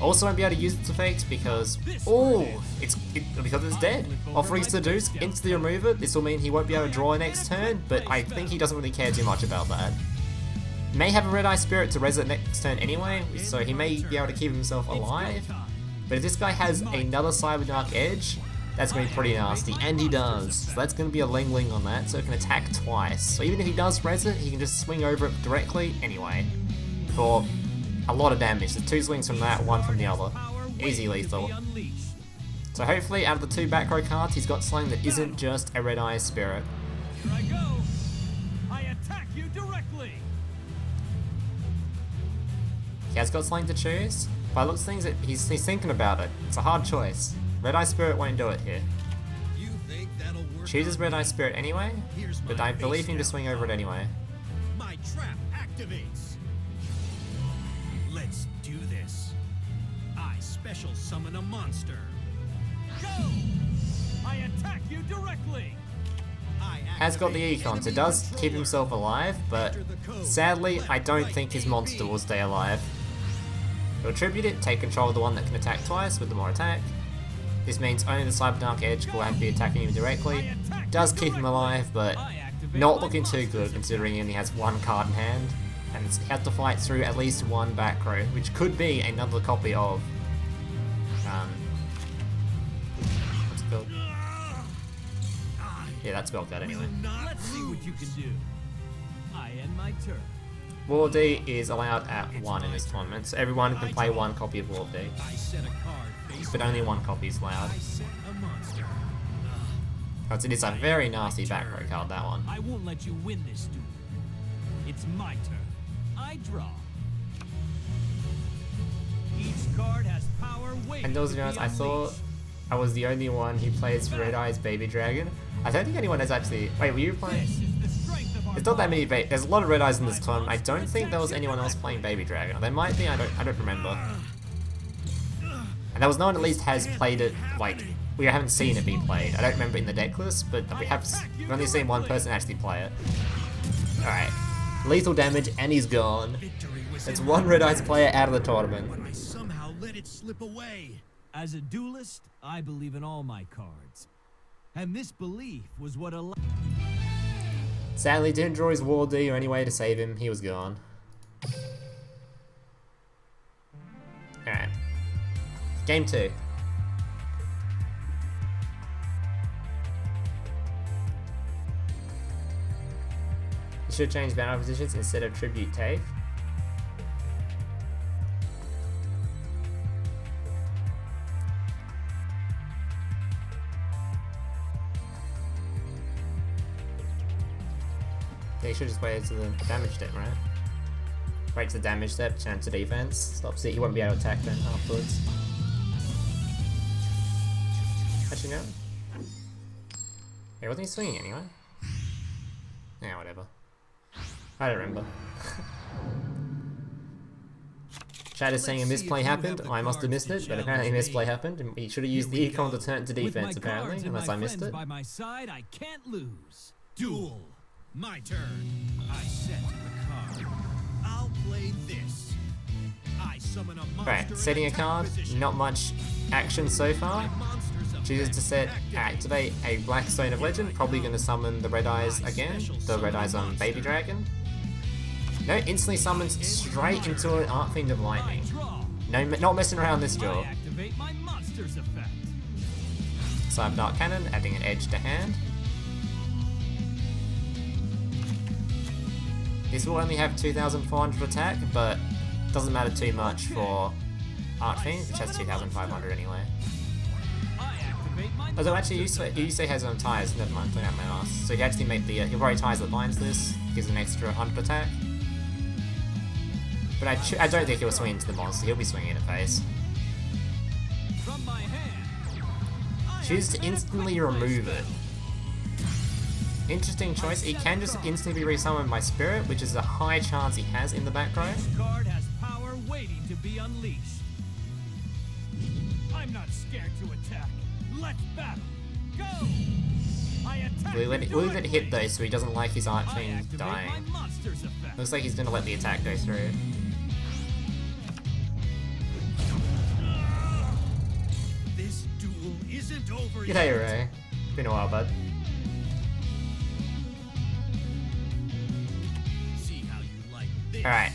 Also won't be able to use its effect because, because it's dead. Offering Seduce, instantly remove it. This will mean he won't be able to draw next turn, but I think he doesn't really care too much about that. May have a Red Eye Spirit to res it next turn anyway, so he may be able to keep himself alive. But if this guy has another Cyberdark Edge, that's going to be pretty nasty, and he does. So that's going to be a Ling on that, so it can attack twice. So even if he does res it, he can just swing over it directly anyway. For a lot of damage. There's 2 swings from that, 1 from the other. Easy lethal. So hopefully out of the 2 back row cards, he's got something that isn't just a Red Eye Spirit.
Here I go. I attack you directly.
He has got something to choose. By looks of things, he's thinking about it. It's a hard choice. Red Eye Spirit won't do it here. Chooses Red Eye Spirit anyway, but I believe him to swing over it anyway.
My trap activates. Let's do this. I special summon a monster.
Go! I attack you directly.
Has got the econ, so does keep himself alive, but sadly, I don't think his monster will stay alive. He'll tribute it, take control of the one that can attack twice with the more attack. This means only the Cyberdark Edge will have to be attacking him directly. Does keep him alive, but not looking too good considering he only has one card in hand. And he has to fight through at least one back row, which could be another copy of... what's it called? Yeah, that's spelled that anyway.
Let's see what you can do. I end my turn.
War D is allowed at 1 in this tournament, so everyone can play one copy of War D.
I set a card face
But only one copy is allowed.
I set a monster.
It is a very nasty back row card, that one.
I won't let you win this duel. It's my turn. I draw. Each card has power waiting
And those
to be
guys, I thought
unleashed.
I was the only one who plays Red Eyes Baby Dragon. I don't think anyone has actually... Wait, were you playing?
This is the strength of our
There's not that many there's a lot of Red Eyes in this tournament. I don't think there was anyone else playing Baby Dragon. There might be, I don't remember. And there was no one at least has played it, like, we haven't seen it be played. I don't remember in the deck list, but we've only seen one person actually play it. Alright. Lethal damage, and he's gone.
Victory was
That's
in
one
my
Red Eyes
hand
player out of the tournament.
when I somehow let it slip away.
As a duelist, I believe in all my cards. And this belief was what allowed...
Sadly, didn't draw his War D or any way to save him. He was gone. Alright. Game 2. You should change battle positions instead of tribute take. Yeah, you should just wait to the damage step, right? Wait to the damage step, turn to defense. Stops it, you won't be able to attack then afterwards. Actually, no. Yeah, wasn't he swinging anyway? Yeah, whatever. I don't remember. Chad is saying a misplay happened. I must have missed it, but apparently a misplay happened, and he should have used the econ to turn to
With my
defense, apparently,
cards and
unless
my
I missed
friends
it.
by my side, I can't lose.
Duel. My turn. I set the card. I'll play this. I summon a monster.
Right,
in
setting a
attack
card,
position.
not much action so far.
My monster's
Chooses to set
effect
activate a Black Stone of Legend, probably going to summon the Red Eyes again, the Red Eyes on Baby Dragon. No, instantly summons straight into an Arc Fiend of Lightning.
Draw.
No, not messing around this draw.
I activate my monster's effect.
Cyberdark Cannon, adding an edge to hand. This will only have 2,400 attack, but doesn't matter too much for Arc Fiend, which has 2,500 anyway.
I activate my
Although actually, Yusei has ties, never mind, clean out my ass. So he actually make the, he'll probably ties that binds this, gives an extra 100 attack. But I don't think he'll swing into the monster, he'll be swinging in the face.
from my hand. I
Choose to
activate a
instantly
quick
remove
play
it. Interesting choice, he can just instantly be resummoned by Spirit, which is a high chance he has in the back row.
This card has power waiting to be unleashed. I'm not scared to attack. Let's battle. Go! I attack
We'll let
you
it hit though,
directly.
so he doesn't like his
I
Archfiend
activate
dying.
my monster's effect.
Looks like he's gonna let the attack go through.
This duel isn't over
G'day,
yet.
Ray. Been a while, bud.
See how you like this.
Alright.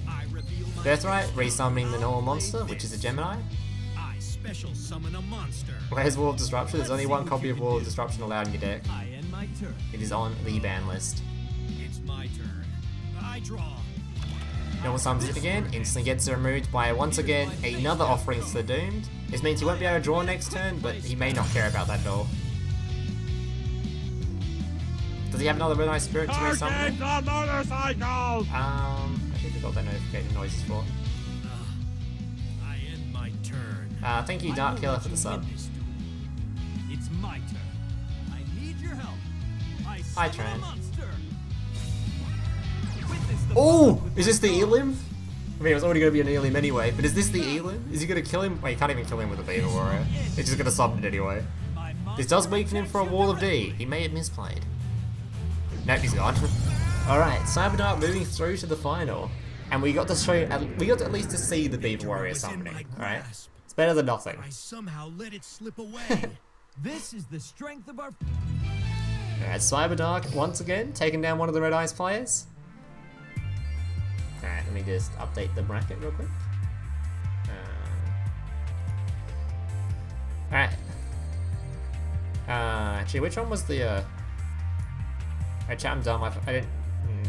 I reveal my
Birthright,
next
resummoning the
card.
normal
I'll
monster,
play
which is a
this.
Gemini.
I special summon a monster.
Where's Wall of Disruption? There's
Let's
only
see
one
what
copy
you
of
can
Wall of
do.
Disruption allowed in your deck.
I end my turn.
It is on the ban list.
It's my turn. I draw.
Normal summons it again, instantly gets removed by once again another Offering to the Doomed. This means he won't be able to draw next turn, but he may not care about that at all. Does he have another Red Eye Spirit to resummon him?
on motorcycles!
I think we got that notification noises for.
I end my turn.
Thank you, Dark Killer, for the sub.
It's my turn. I need your help. I
Hi,
summon a
Tran.
monster. Witness the
Oh!
power with
Is
my
this the
cards.
Elim? I mean, it was already going to be an Elim anyway, but is this the Elim? Is he going to kill him? Wait, you can't even kill him with a Beaver Warrior. He's just going to summon it anyway. This does weaken him for a Wall of D. He may have misplayed. Nope, he's gone. Alright, Cyberdark moving through to the final. And we got to show, we got at least to see the Beaver Warrior summoning, alright? It's better than nothing.
I somehow let it slip away.
This is the strength of our.
Alright, Cyberdark once again taking down one of the Red Eyes players. Alright, let me just update the bracket real quick. Alright. Actually, which one was the chat, I'm dumb. I didn't.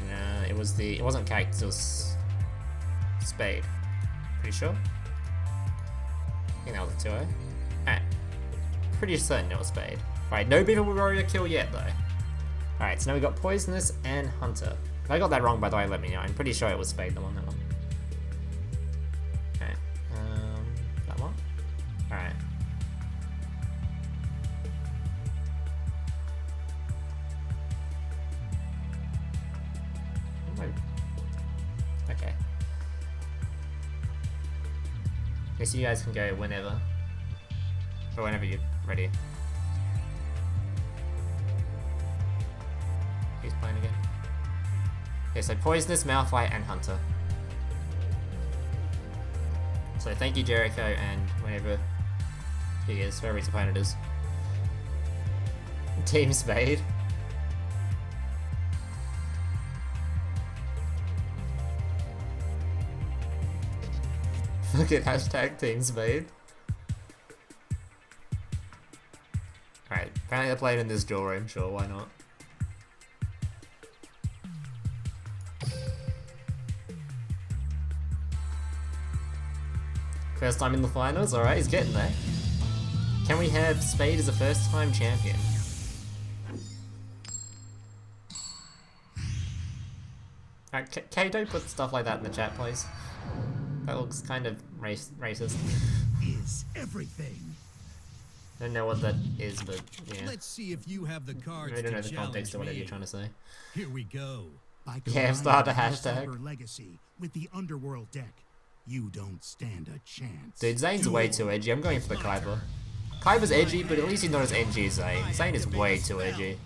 Nah, it wasn't Cactus. It was Spade. Pretty sure. I think that was a 2-0. Alright. Pretty certain it was Spade. Right, no Beaver Warrior kill yet though. Alright, so now we got Poisonous and Hunter. If I got that wrong, by the way, let me know. I'm pretty sure it was Spade the one that one. Okay. That one? Alright. Okay. Guess you guys can go whenever. Or whenever you're ready. Who's playing again? Okay, so Poisonous, Malphite, and Hunter. So thank you, Jericho, and whenever he is, whoever his opponent is. Team Spade. Look at hashtag Team Spade. Alright, apparently they're playing in this duel room, sure, why not? First time in the finals, alright, he's getting there. Can we have Spade as a first time champion? Alright, Kay, don't put stuff like that in the chat, please. That looks kind of racist.
Is everything.
I don't know what that is, but yeah.
Let's see if you have the cards.
I don't know the
to
context of
challenge
whatever
me.
you're trying to say.
Here we go. By
Yeah, start a
combining
hashtag.
your cyber legacy with the underworld deck, you don't stand a chance.
Dude, Zane's way too edgy. I'm going for the Kaiba. Kaiba's edgy, but at least he's not as edgy as Zane. Zane is way too edgy.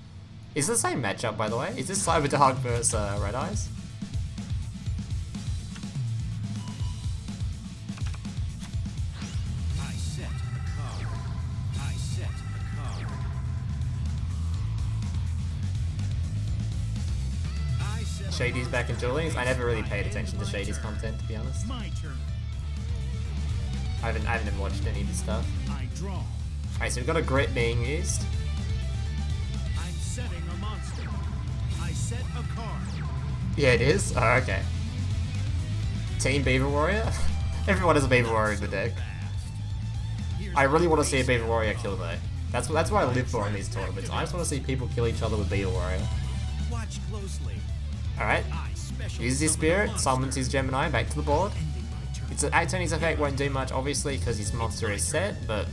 Is the same matchup, by the way? Is this Cyberdark versus Red Eyes?
I set a card. I set a card. I set
Shady's back in dueling. I never really paid attention to Shady's content, to be honest.
My turn.
I haven't even watched any of his stuff.
I draw.
Alright, so we've got a grit being used.
I'm setting a monster. I set a card.
Yeah, it is? Oh, okay. Team Beaver Warrior? Everyone has a Beaver Warrior in the deck. I really want to see a Beaver Warrior kill though. That's what I live for in these tournaments. I just want to see people kill each other with Beaver Warrior.
Watch closely.
Alright. Uses his spirit, summons his Gemini back to the board. It's an Actoni's effect won't do much obviously because his monster is set, but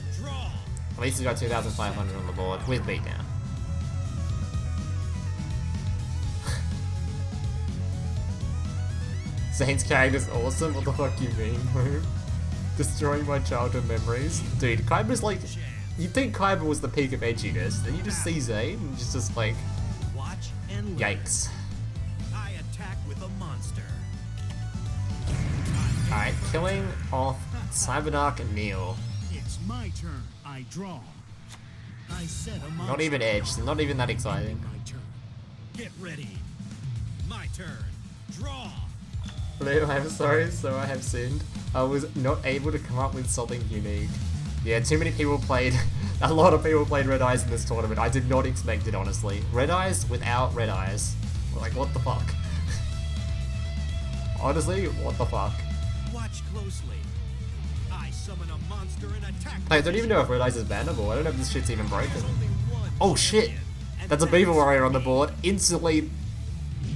at least he's got 2,500 on the board with beatdown. Zane's character's awesome, what the fuck you mean, bro? Destroying my childhood memories. Dude, Kaiba's like, you'd think Kaiba was the peak of edginess, then you just see Zane and it's just like,
Watch and learn.
yikes.
I attack with a monster.
Alright, killing off Cyberdark and Neil.
It's my turn. I draw. I set a monster.
Not even edge, not even that exciting.
My turn.
Get ready. My turn. Draw.
Hello, I'm sorry, so I have sinned. I was not able to come up with something unique. Yeah, too many people played, a lot of people played Red Eyes in this tournament. I did not expect it, honestly. Red Eyes without Red Eyes. Like, what the fuck? Honestly, what the fuck?
Watch closely. I summon a monster and attack.
I don't even know if Red Eyes is bannable. I don't know if this shit's even broken.
Only one
Oh shit!
and
That's a Beaver Warrior on the board. Instantly,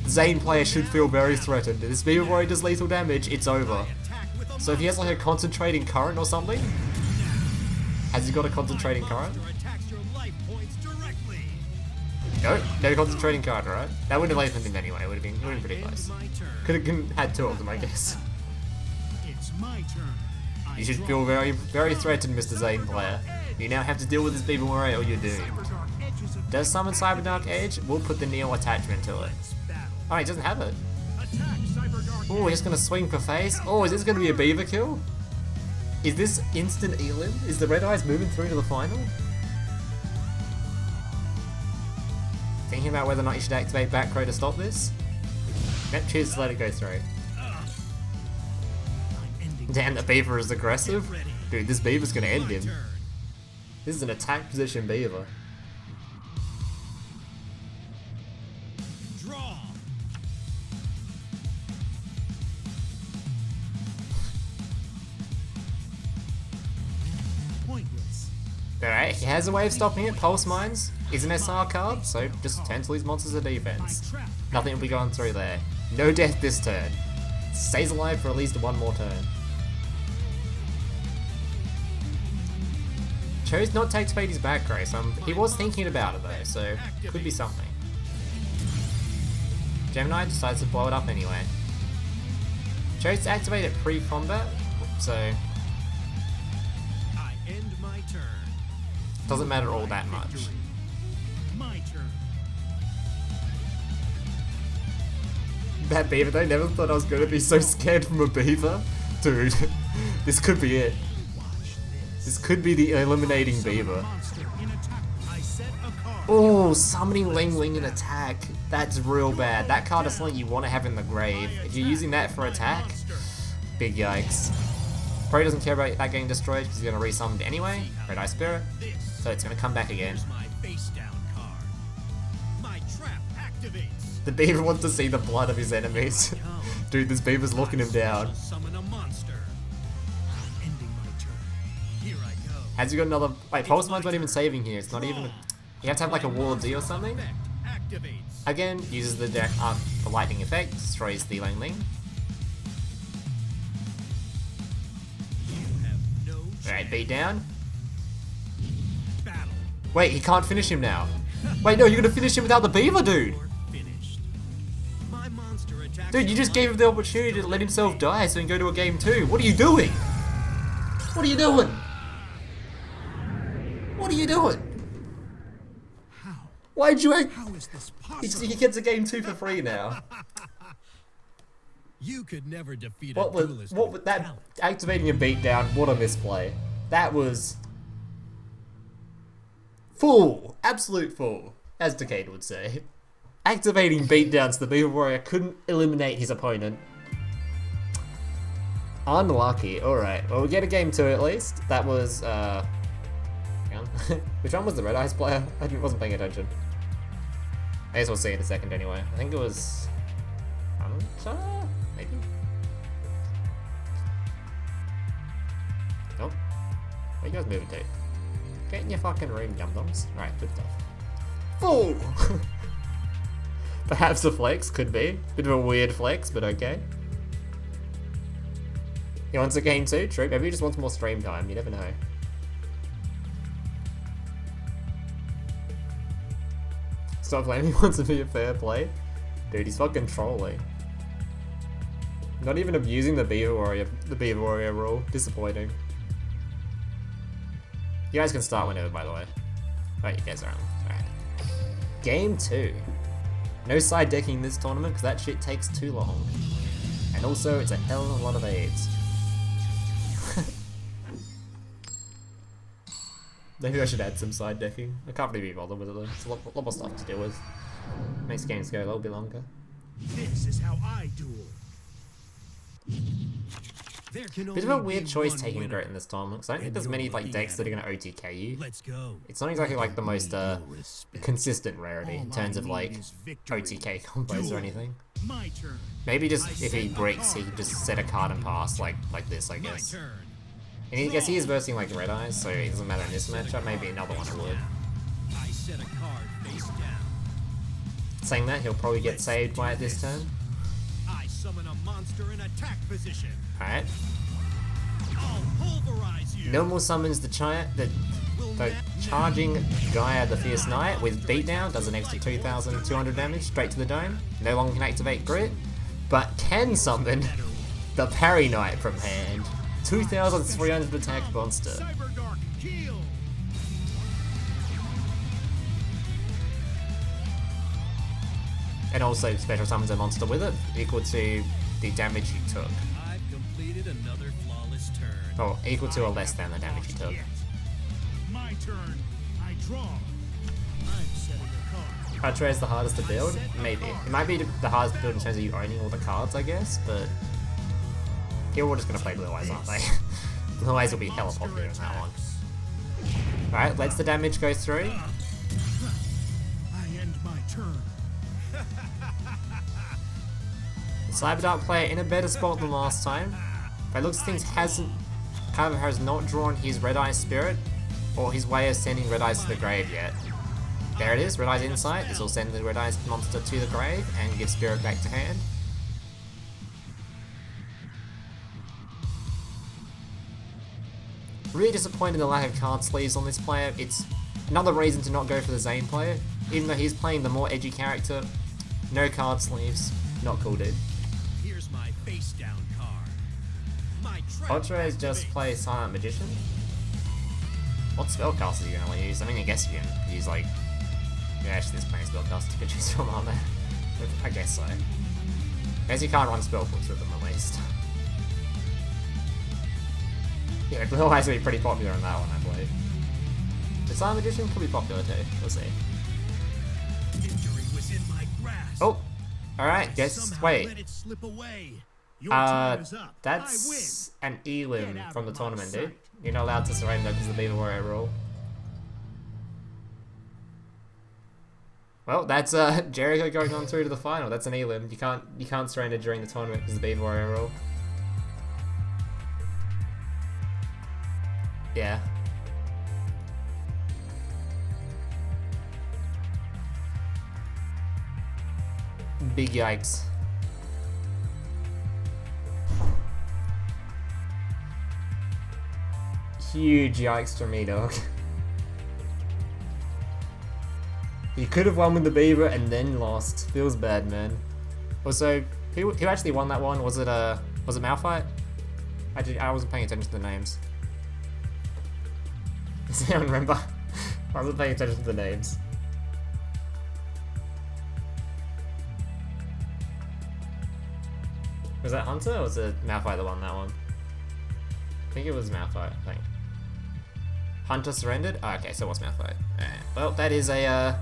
Zane player should feel very threatened. If this Beaver Warrior does lethal damage, it's over.
attack with a
So if he has like a concentrating current or something, has he got a concentrating current?
monster attacks your life points directly.
No concentrating current, right? That wouldn't have lethal him anyway. It would have been pretty
End
close.
my turn.
Could have had two of them, I guess.
my turn.
You should feel very, very threatened, Mr. Zane player. You now have to deal with this Beaver Warrior or you're doomed. Does summon Cyberdark Edge? We'll put the Neo attachment to it. Oh, he doesn't have it. Oh, he's gonna swing for face. Oh, is this gonna be a Beaver kill? Is this instant Elim? Is the Red Eyes moving through to the final? Thinking about whether or not you should activate back row to stop this? Yep, choose to let it go through. Damn, the Beaver is aggressive. Dude, this Beaver's gonna end him. This is an attack position Beaver.
Draw.
Pointless.
Alright, he has a way of stopping it. Pulse Mines is an SR card, so just turn till these monsters are defense. Nothing will be going through there. No death this turn. Stays alive for at least one more turn. Chose not to activate his back race. He was thinking about it though, so could be something. Gemini decides to blow it up anyway. Chose to activate it pre-combat, so
I end my turn.
doesn't matter all that much.
My turn.
That Beaver though, never thought I was going to be so scared from a Beaver. Dude, this could be it. This could be the eliminating Beaver. Oh, summoning Ling Ling in attack. That's real bad. That card is something you want to have in the grave. If you're using that for attack, big yikes. Probably doesn't care about that getting destroyed because he's going to resummon it anyway. Red Eye Spirit. So it's going to come back again.
My face down card. My trap activates.
The Beaver wants to see the blood of his enemies. Dude, this Beaver's locking him down.
Summon a monster.
Ending my turn.
Here I go.
Has he got another... Wait, Pulse Mine's not even saving here. It's not even... You have to have like a Wall of D or something?
Activates.
Again, uses the deck the lightning effect, destroys the Ling Ling.
You have no
Alright, beat down.
battle.
Wait, he can't finish him now. Wait, no, you're gonna finish him without the Beaver, dude!
Finished. My monster attacks.
Dude, you just gave him the opportunity to let himself die so he can go to a game 2. What are you doing? What are you doing? What are you doing?
How?
Why'd you act?
How is this possible?
He gets a game 2 for free now.
You could never defeat
What was that activating a beatdown? What a misplay. That was fool, absolute fool, as Decade would say. Activating beatdowns, the Beaver Warrior couldn't eliminate his opponent. Unlucky. Alright, well we get a game 2 at least. That was hang on. Which one was the Red Eyes player? I wasn't paying attention. I guess we'll see in a second anyway. I think it was Hunter? Maybe? Nope. Where you guys moving to? Get in your fucking room, yum-dums. Alright, good stuff. Fool! Perhaps a flex, could be. Bit of a weird flex, but okay. He wants a game 2, true. Maybe he just wants more stream time, you never know. Stop blaming, he wants to be a fair play. Dude, he's fucking trolling. Not even abusing the Beaver Warrior rule. Disappointing. You guys can start whenever, by the way. Wait, you guys are on. Alright. Game 2. No side decking this tournament, because that shit takes too long. And also, it's a hell of a lot of aids. Maybe I should add some side decking. I can't really be bothered with it though. It's a lot more stuff to deal with. Makes games go a little bit longer.
This is how I duel.
There can
Bit of a
only
weird
be
choice
one
taking
winner.
Grit in this tournament, because I don't think there's many like decks that are going to OTK you.
Let's go.
It's not exactly like the most consistent rarity in
All
terms
I
of
need
like
is victory.
OTK combos or
Duel.
anything.
My turn.
Maybe just if he breaks, he can just set a card and pass like this, I
My
guess.
turn.
And I guess he is versing like Red Eyes, so it doesn't matter in this matchup. Maybe another one would.
I set a card face down.
Saying that, he'll probably get saved by it this turn.
I summon a monster in attack position.
Alright.
I'll pulverize you.
No more summons the charging Gaia the Fierce Knight with beatdown, does an extra 2,200 damage straight to the dome. No longer can activate Grit, but can summon the Parry Knight from hand. 2,300 attack monster.
Cyberdark heal.
And also special summons a monster with it, equal to the damage you took.
I've completed another flawless turn.
Or equal to or less than the damage you took.
My turn. I draw. I'm setting a card.
Ultra is the hardest to build? Maybe. It might be the hardest to build in terms of you owning all the cards, I guess, but here we're just gonna play Blue Eyes, aren't they? Blue Eyes will be hella popular in that one. Alright, lets the damage go through.
I end my turn.
Cyberdark player in a better spot than last time. By looks of things has not drawn his Red Eye Spirit or his way of sending Red Eyes to the grave yet. There it is, Red Eye's Insight. This will send the Red Eyes monster to the grave and give Spirit back to hand. Really disappointed in the lack of card sleeves on this player. It's another reason to not go for the Zane player. Even though he's playing the more edgy character, no card sleeves. Not cool, dude.
Here's my face down card. My trap
Ultra just play Silent Magician. What spellcasters are you gonna use? I mean, I guess you can use like... Yeah, actually there's plenty of spellcasters you could choose from, aren't there? I guess so. I guess you can't run spellbooks with them at least. Yeah, Blue Eyes will be pretty popular in that one, I believe. The Silent Magician could be popular too, we'll see.
victory was in my grasp.
Oh! Alright, guess,
Somehow
wait.
let it slip away. Your time is up.
That's an elim
Get out
from the
of my
tournament, dude.
sight.
You're not allowed to surrender because of the Beaver Warrior rule. Well, that's Jericho going on through to the final. That's an elim. You can't surrender during the tournament because of the Beaver Warrior rule. Yeah. Big yikes. Huge yikes for me, dog. You could have won with the Beaver and then lost. Feels bad, man. Also, who actually won that one? Was it Malphite? I wasn't paying attention to the names. Does anyone remember? I wasn't paying attention to the names. Was that Hunter or was it Malphite that won that one? I think it was Malphite, I think. Hunter surrendered? Oh, okay, so it was Malphite. Alright. Well, that is a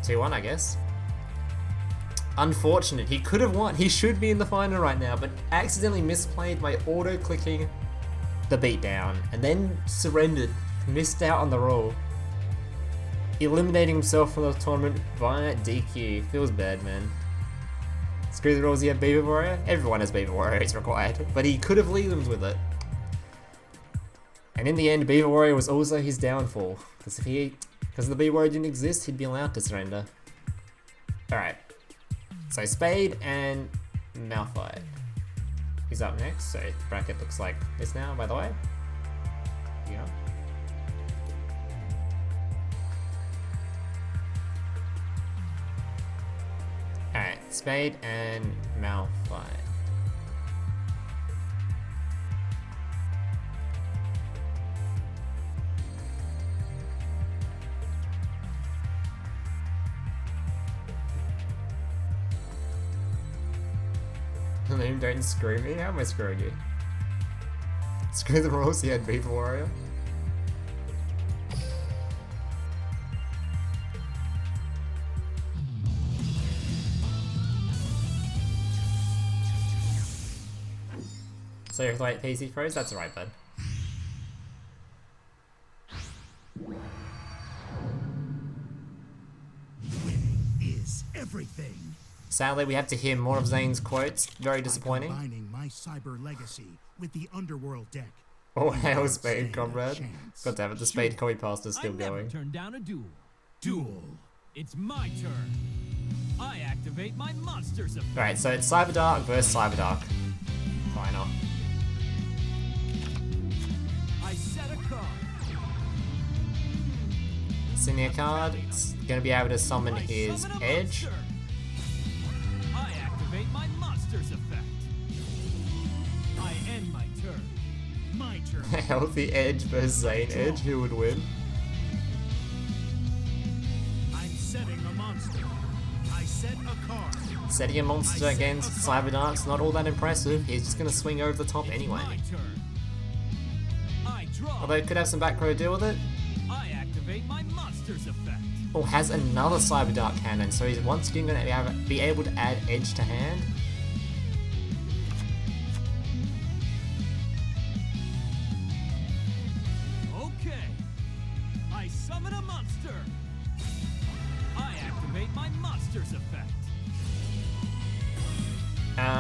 2-1, I guess. Unfortunate. He could have won. He should be in the final right now, but accidentally misplayed by auto-clicking the beatdown and then surrendered. Missed out on the rule. Eliminating himself from the tournament via DQ. Feels bad, man. Screw the rules, he had Beaver Warrior. Everyone has Beaver Warrior, it's required. But he could have lead with it. And in the end, Beaver Warrior was also his downfall. Because if the Beaver Warrior didn't exist, he'd be allowed to surrender. Alright. So Spade and Malphite. He's up next, so the bracket looks like this now, by the way. Yeah. Alright, Spade and Malphite. Don't screw me? How am I screwing you? Screw the rules, he had Beaver Warrior. So you're like PC froze? That's alright, bud.
Winning is everything.
Sadly, we have to hear more of Zane's quotes. Very disappointing.
Combining my cyber legacy with the underworld deck.
Oh,
you
hail
don't
Spade,
stand a
comrade.
chance.
God damn it, the Spade copy past is still
I never
going.
turn down a duel.
Duel.
It's my turn. I activate my monsters effect.
Alright, so it's Cyberdark versus Cyberdark. Final.
I set a card.
Senior card, it's gonna be able to summon
I
his
summon a
Edge.
monster. I activate my monsters effect. end my turn.
My turn.
A healthy Edge versus Zane Edge, who would win?
I'm setting a monster. I set a card.
Setting a monster against Cyberdark's not all that impressive. He's just gonna swing over the top anyway.
My turn. I draw.
Although it could have some back row deal with it.
I activate my monster's effect.
Or has another Cyberdark cannon, so he's once again gonna be able to add Edge to hand.
Okay. I summon a monster. I activate my monster's effect.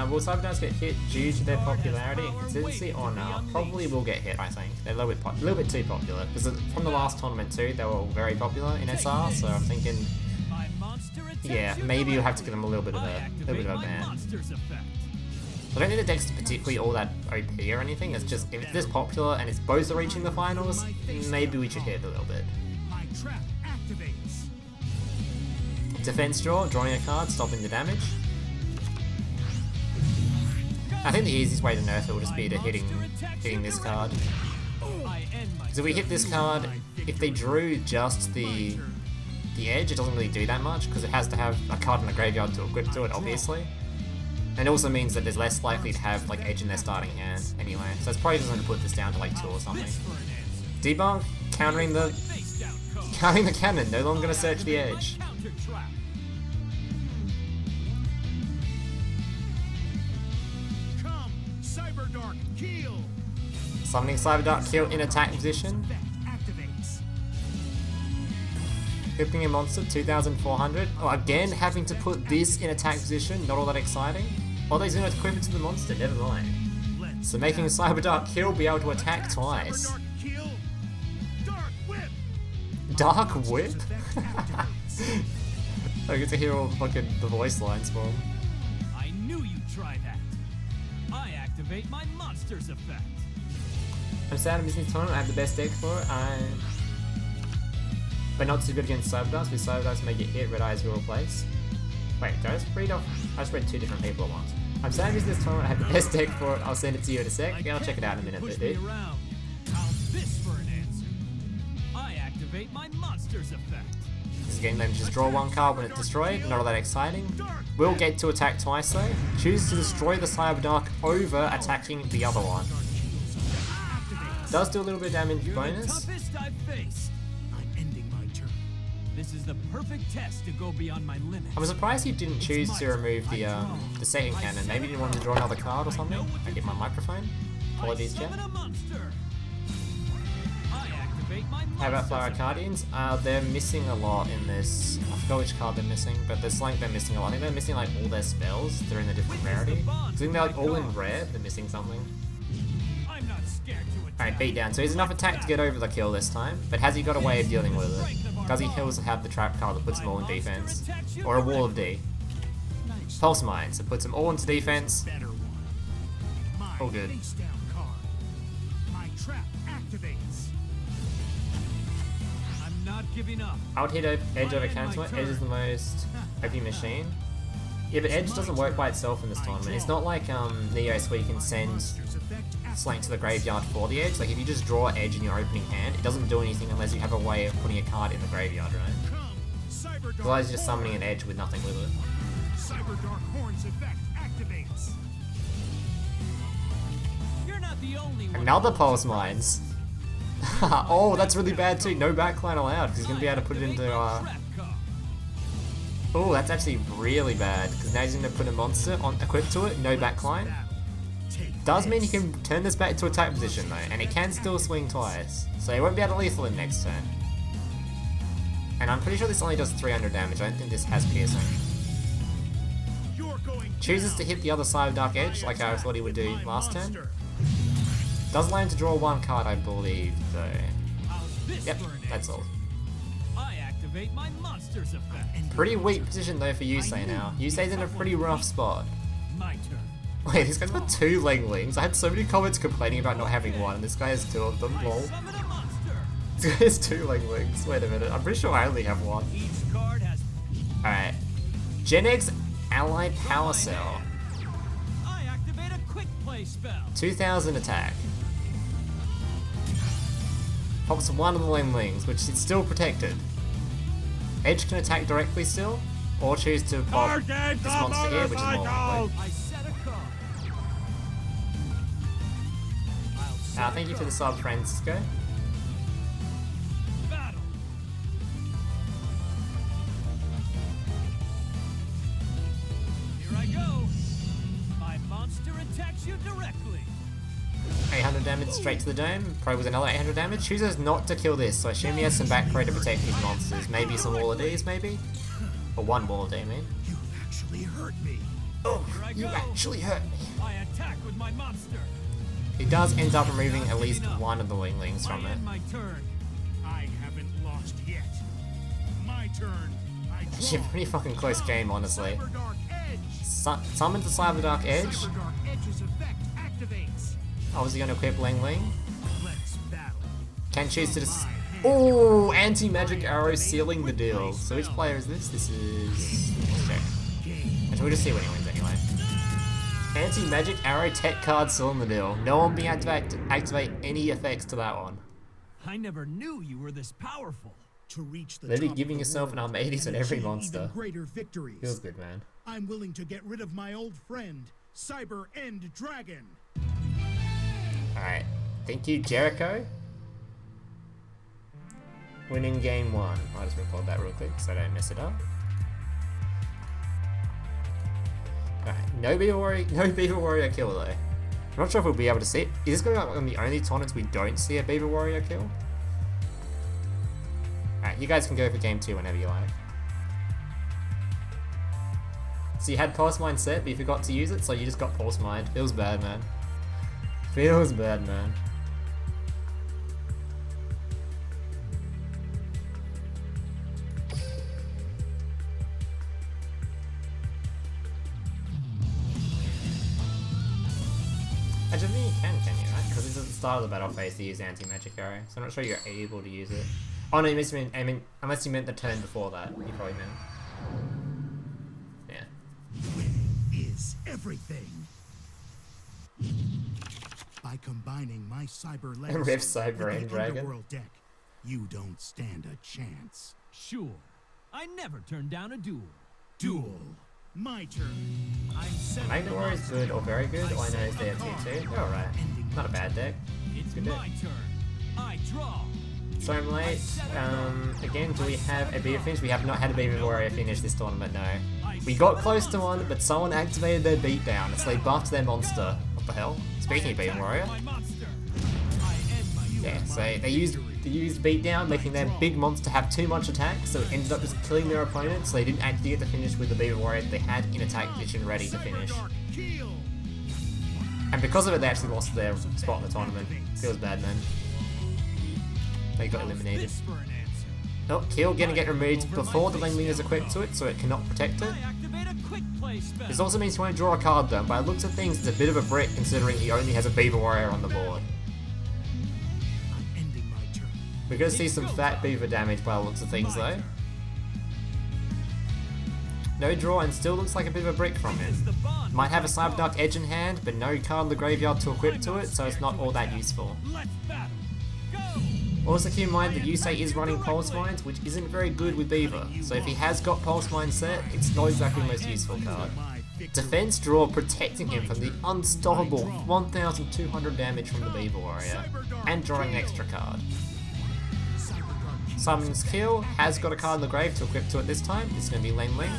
Will Cyberdarks get hit due to their popularity and consistency or not? Probably will get hit, I think. They're a little bit too popular. Because from the last tournament too, they were all very popular in SR, so I'm thinking,
My monster attacks
yeah,
your
maybe you'll have to
domain.
give them a little bit of
I
a
activate my
ban.
monster's effect.
I don't think the deck's particularly all that OP or anything. It's just, if it's this popular and it's both are reaching the finals, maybe we should hit it a little bit.
My trap activates.
Defense draw, drawing a card, stopping the damage. I think the easiest way to nerf it will just be to hitting this card.
I end my
So if we hit this card, if they drew just the Edge, it doesn't really do that much because it has to have a card in the graveyard to equip to it, obviously. And it also means that there's less likely to have like Edge in their starting hand anyway. So it's probably just going to put this down to like 2 or something.
this for an answer.
Debunk, countering the
Face down card.
cannon, no longer going to search the Edge.
Counter trap.
Come, Cyberdark, kill.
Summoning Cyberdark Kill in attack position.
Effect activates.
Equipping a monster, 2,400. Oh, again, having to put this in attack position, not all that exciting. Although he's going to equip it to the monster, never mind.
Let's
So making Cyberdark Kill be able to attack twice.
Cyberdark, kill. Dark whip.
Dark Whip?
Effect activates.
I get to hear all fucking the voice lines for him.
I knew you'd try that. I activate my monster's effect.
I'm sad I'm missing this tournament, I have the best deck for it. But not too good against Cyberdarks, because Cyberdarks may get hit, Red Eyes will replace. Wait, did I just read off? I just read 2 different people at once. I'm sad I'm missing this tournament, I have the best deck for it, I'll send it to you in a sec. Yeah, I'll check it out in a minute,
Push
dude.
me around. How's this for an answer? I activate my monster's effect.
This game then just draw 1 card when it's destroyed, not all that exciting. Will get to attack twice though. Choose to destroy the Cyberdark over attacking the other one. Does do a little bit of damage
You're
bonus.
the toughest I've faced.
I'm ending my turn.
This is the perfect test to go beyond my limits.
I'm surprised you didn't choose to remove the second cannon. Maybe you didn't want to draw another card or something. I get my microphone. Apologies,
I
chat.
summon a monster. I activate my
How about
monster's
Flower
effect.
Guardians? They're missing a lot in this. I forgot which card they're missing, but there's like they're missing a lot. I think they're missing like all their spells. They're in a different rarity. I think they're like all in rare. They're missing something.
I'm not scared to attack.
Alright, beat down. So he's enough attack to get over the kill this time, but has he got a way of dealing with it? Does he also have the trap card that puts them all in defense? Or a wall of D?
Nice.
Pulse Mine, so puts them all into defense.
Better one. My
Oh, good.
face down card. My trap activates.
I'm not giving up.
I would hit Edge over counter. Edge is the most OP machine. Yeah, but Edge doesn't work by itself in this tournament. It's not like Neos where you can send
Monster's effect
Slank to the graveyard for the Edge. Like if you just draw Edge in your opening hand, it doesn't do anything unless you have a way of putting a card in the graveyard, right?
Come, Cyberdark.
Otherwise you're just
Horn.
summoning an Edge with nothing with it.
Cyberdark Horn's effect activates.
You're not the only one.
Another Pulse Mines. Oh, that's really bad too. No backline allowed because he's going to be able to put it into... Oh, that's actually really bad because now he's going to put a monster on equipped to it, no backline.
Take
Does mean he
this.
can turn this back into attack position though, and it can still swing twice. So he won't be able to lethal him next turn. And I'm pretty sure this only does 300 damage, I don't think this has piercing.
You're going
Chooses
down.
to hit the other side of Dark Edge like I thought he would do
With my
last turn.
monster.
Does allow him to draw 1 card I believe though.
How's this
Yep,
for an
that's
answer?
all.
I activate my monster's effect.
Pretty weak position though for Yusei now. Yusei's in a pretty rough spot.
My turn.
Wait, this guy's got 2 Lenglings. I had so many comments complaining about not having 1, and this guy has 2 of them,
I
lol.
summon a monster.
This guy has 2 Lenglings. Wait a minute, I'm pretty sure I only have 1.
Each card has
Alright. Gen X Ally Power Cell.
I activate a quick play play spell.
2000 attack. Pops one of the Limblings, which is still protected. Edge can attack directly still, or choose to pop this monster here, which is more likely.
I set a card.
Thank you for the sub, Francisco.
Battle. Here I go. My monster attacks you directly.
800 damage straight to the dome. Probably was another 800 damage. Chooses not to kill this, so I assume he has some back throw to protect his monsters. Maybe some Wall of D's, maybe? Or one Wall of D, I mean.
You actually hurt me.
Oh,
Here I
you
go.
actually hurt me.
I attack with my monster.
He does end up removing at least one of the Winglings from
I
it.
end my turn.
I haven't lost yet. My turn. I draw.
Actually, a pretty fucking close game, honestly.
Cyberdark Edge.
Summon the Cyberdark Edge.
Cyberdark Edge's effect activates.
Obviously gonna equip Lingling.
Let's battle.
Can choose to just... Oh, anti-magic arrow sealing the deal. So which player is this? This is... Let's check. Actually, we'll just see when he wins anyway. Anti-magic arrow tech card sealing the deal. No one being able to activate any effects to that one.
I never knew you were this powerful.
To reach the
Literally
top
giving
of the
yourself an
world
Armades
and
on every
achieve
monster.
even greater victories.
Feels good, man.
I'm willing to get rid of my old friend, Cyber End Dragon.
Alright. Thank you, Jericho. Winning game 1. I'll just record that real quick so I don't mess it up. Alright, no Beaver Warrior kill though. I'm not sure if we'll be able to see it. Is this going to be on the only tournaments we don't see a Beaver Warrior kill? Alright, you guys can go for game 2 whenever you like. So you had Pulse Mind set, but you forgot to use it, so you just got Pulse Mind. Feels bad, man. Feels bad, man. Actually, I think you can you, right? Because it's at the start of the battle phase to use anti-magic arrow, so I'm not sure you're able to use it. Oh no, you must mean, unless you meant the turn before that, you probably meant. Yeah.
Is everything. By combining my cyber legacy
Rift Cyber
with
End
the
Dragon.
Underworld deck, you don't stand a chance.
Sure. I never turn down a duel.
Duel. My turn.
I'm setting
Magna
the
Warrior is
monster.
good or very good. All I know is they have 2-2. They're alright. Not a bad deck.
It's
Good deck.
my turn. I draw.
So I'm late. Again, do we have a Beaver finish? We have not had a Beaver Warrior finish this tournament, no. We got close to one, but someone activated their beatdown, so they buffed their monster. What the hell? Speaking of Beaver Warrior.
My monster. I end my
Yeah, so they used beatdown, making their big monster have too much attack, so it ended up just killing their opponent, so they didn't actually get to finish with the Beaver Warrior they had in attack position ready to finish.
Cyberdark Kill.
And because of it, they actually lost their spot in the tournament. Feels bad, man. They got eliminated.
This for an answer.
Oh, kill gonna get removed before the Lingling is equipped to it, so it cannot protect it.
I activate a quick play spell.
This also means you won't draw a card though. By the looks of things, it's a bit of a brick considering he only has a Beaver Warrior on the board.
I'm ending my turn.
We're gonna see some fat Beaver damage by the looks of things though. No draw and still looks like a bit of a brick from him.
It's the bond
Might have a
with my
Cyberdark Edge in hand, but no card in the graveyard to equip to it, so it's not all that useful.
Let's battle. Go.
Also keep in mind that Yusei is running Pulse Mines, which isn't very good with Beaver, so if he has got Pulse Mine set, it's not exactly the most useful card.
My victory.
Defense draw protecting him from the unstoppable 1200 damage from the Beaver Warrior, and drawing an extra card.
Cyberdark
Summon's Kill has got a card in the grave to equip to it this time, it's going to be Ling Ling.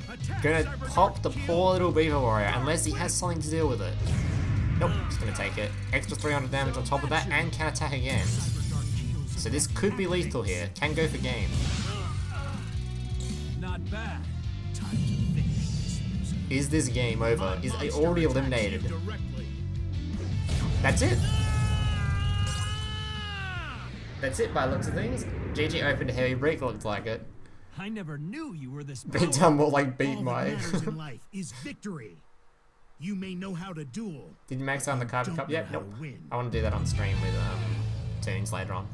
Attack,
Gonna
Cyberdark
pop the
Kill.
poor little Beaver Warrior, unless he has something to deal with it. Nope, just gonna take it. Extra 300 damage on top of that, and can attack again.
Cyberdark Kill's
So this could be lethal here, can go for game.
Not bad.
time to finish this loser.
Is this game over? Is it already eliminated?
Directly.
That's it! That's it by the looks of things. GG opened a heavy break, looked like it.
I never knew you were this
Beat down more like beat
All that
my.
matters in life is victory. You may know how to duel.
Did you max out on the Carver
Don't
Cup
know
yet?
how
Nope.
to win.
I want to do that on stream with Toons later on.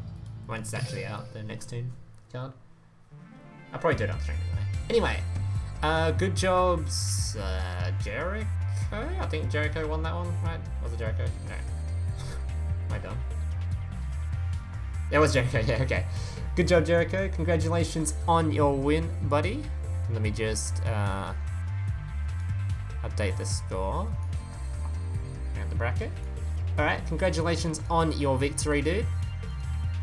When it's actually out, the next Toon card. I'll probably do it on stream anyway. Anyway, Good jobs, Jericho? I think Jericho won that one, right? Was it Jericho? No. Am I dumb? It was Jericho, yeah, okay. Good job, Jericho. Congratulations on your win, buddy. Let me just update the score and the bracket. Alright, congratulations on your victory, dude.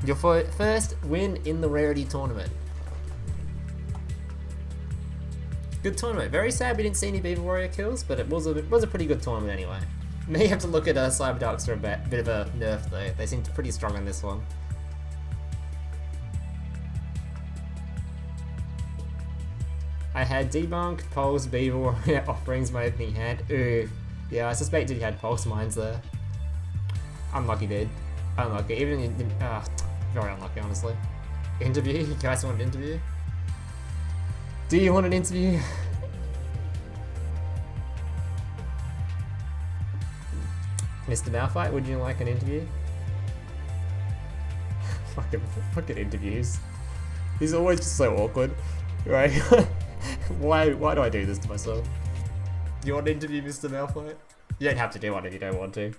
Your first win in the Rarity tournament. Good tournament. Very sad we didn't see any Beaver Warrior kills, but it was a pretty good tournament anyway. May have to look at Cyber Darks for a bit of a nerf though. They seemed pretty strong on this one. I had Debunk, Pulse, Beaver Warrior, Offerings my opening hand. Ooh. Yeah, I suspected you had Pulse Mines there. Unlucky, dude. Unlucky. Even in, very unlucky, honestly. Interview? You guys want an interview? Do you want an interview? Mr. Malphite, would you like an interview? fucking interviews. He's always just so awkward, right? Why do I do this to myself? Do you want an interview, Mr. Malphite? You don't have to do one if you don't want to.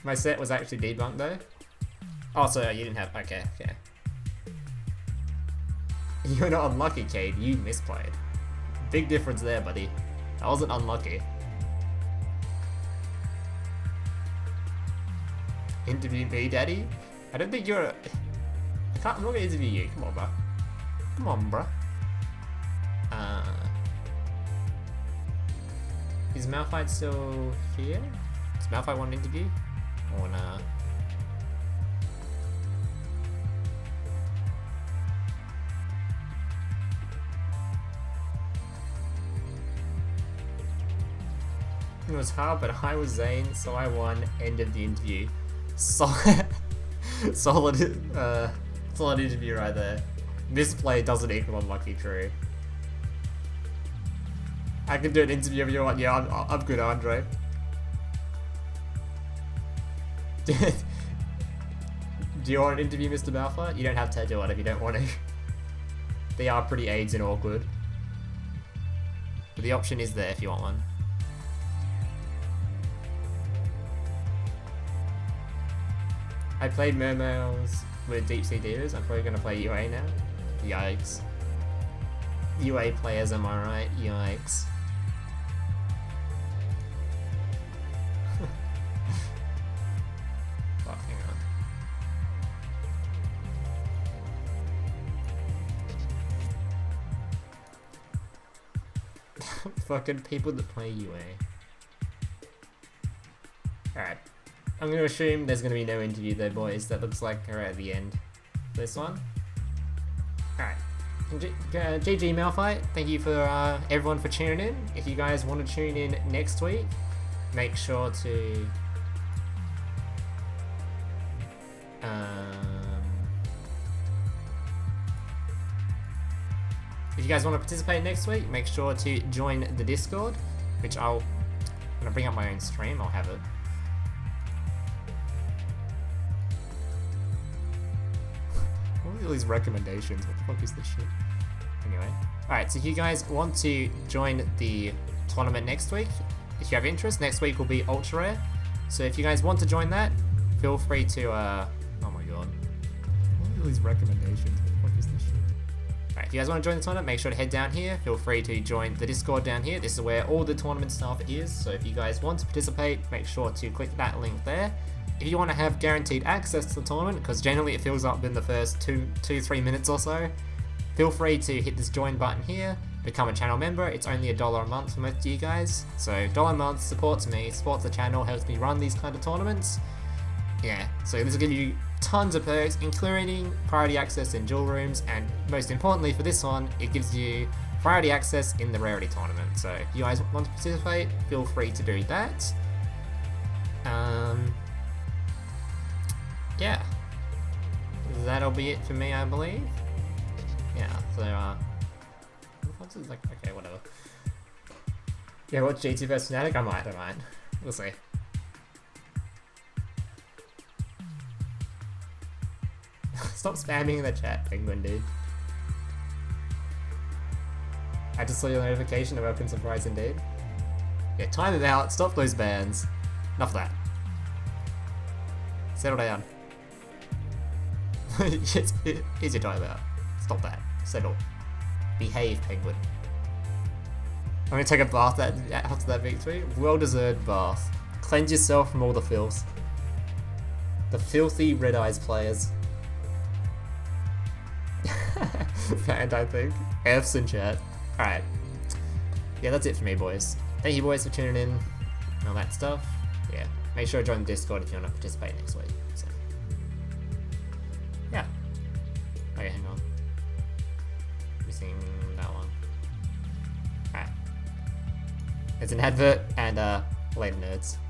My set was actually debunked though. Oh, so you didn't have. Okay. You're not unlucky, Cade. You misplayed. Big difference there, buddy. I wasn't unlucky. Interview me, daddy? I don't think you're. I'm not gonna interview you. Come on, bro. Come on, bro. Is Malphite still here? Does Malphite want an interview? Or nah? It was hard, but I was Zane, so I won. End of the interview. Solid interview right there. Misplay doesn't equal unlucky, true. I can do an interview if you want. Yeah, I'm good, Andre. Do you want an interview, Mr. Malphite? You don't have to do it if you don't want to. They are pretty AIDS and awkward. But the option is there if you want one. I played Mermails with Deep Sea Divas. I'm probably gonna play UA now. Yikes. UA players, am I right? Yikes. Fuck, hang on. Fucking people that play UA. Alright. I'm going to assume there's going to be no interview there, boys. That looks like we're at the end. This one. Alright. GG Malphite, thank you for everyone for tuning in. If you guys want to tune in next week, make sure to... if you guys want to participate next week, make sure to join the Discord, which I'm going to bring up my own stream. I'll have it. All these recommendations, what the fuck is this shit? Anyway, alright, so if you guys want to join the tournament next week, if you have interest, next week will be ultra rare. So if you guys want to join that, feel free to oh my god, all these recommendations, what the fuck is this shit? Alright, if you guys want to join the tournament, make sure to head down here. Feel free to join the Discord down here. This is where all the tournament stuff is, so if you guys want to participate, make sure to click that link there. If you want to have guaranteed access to the tournament, because generally it fills up in the first 3 minutes or so, feel free to hit this join button here, become a channel member. It's only $1 a month for most of you guys. So $1 a month supports me, supports the channel, helps me run these kind of tournaments. Yeah, so this will give you tons of perks, including priority access in duel rooms, and most importantly for this one, it gives you priority access in the Rarity tournament. So if you guys want to participate, feel free to do that. Yeah, that'll be it for me, I believe. Yeah, so, what's it like? Okay, whatever. Yeah, watch GT vs Fnatic? I might. We'll see. Stop spamming in the chat, Penguin, dude. I just saw your notification. A welcome surprise indeed. Yeah, time it out. Stop those bans. Enough of that. Settle down. Here's your time out. Stop that. Settle. Behave, penguin. I'm gonna take a bath after that victory. Well-deserved bath. Cleanse yourself from all the filth. The filthy Red Eyes players. And I think. F's in chat. Alright. Yeah, that's it for me, boys. Thank you, boys, for tuning in. And all that stuff. Yeah. Make sure to join the Discord if you want to participate next week. So. Yeah. Okay, hang on. Missing that one. Alright. It's an advert, and later, nerds.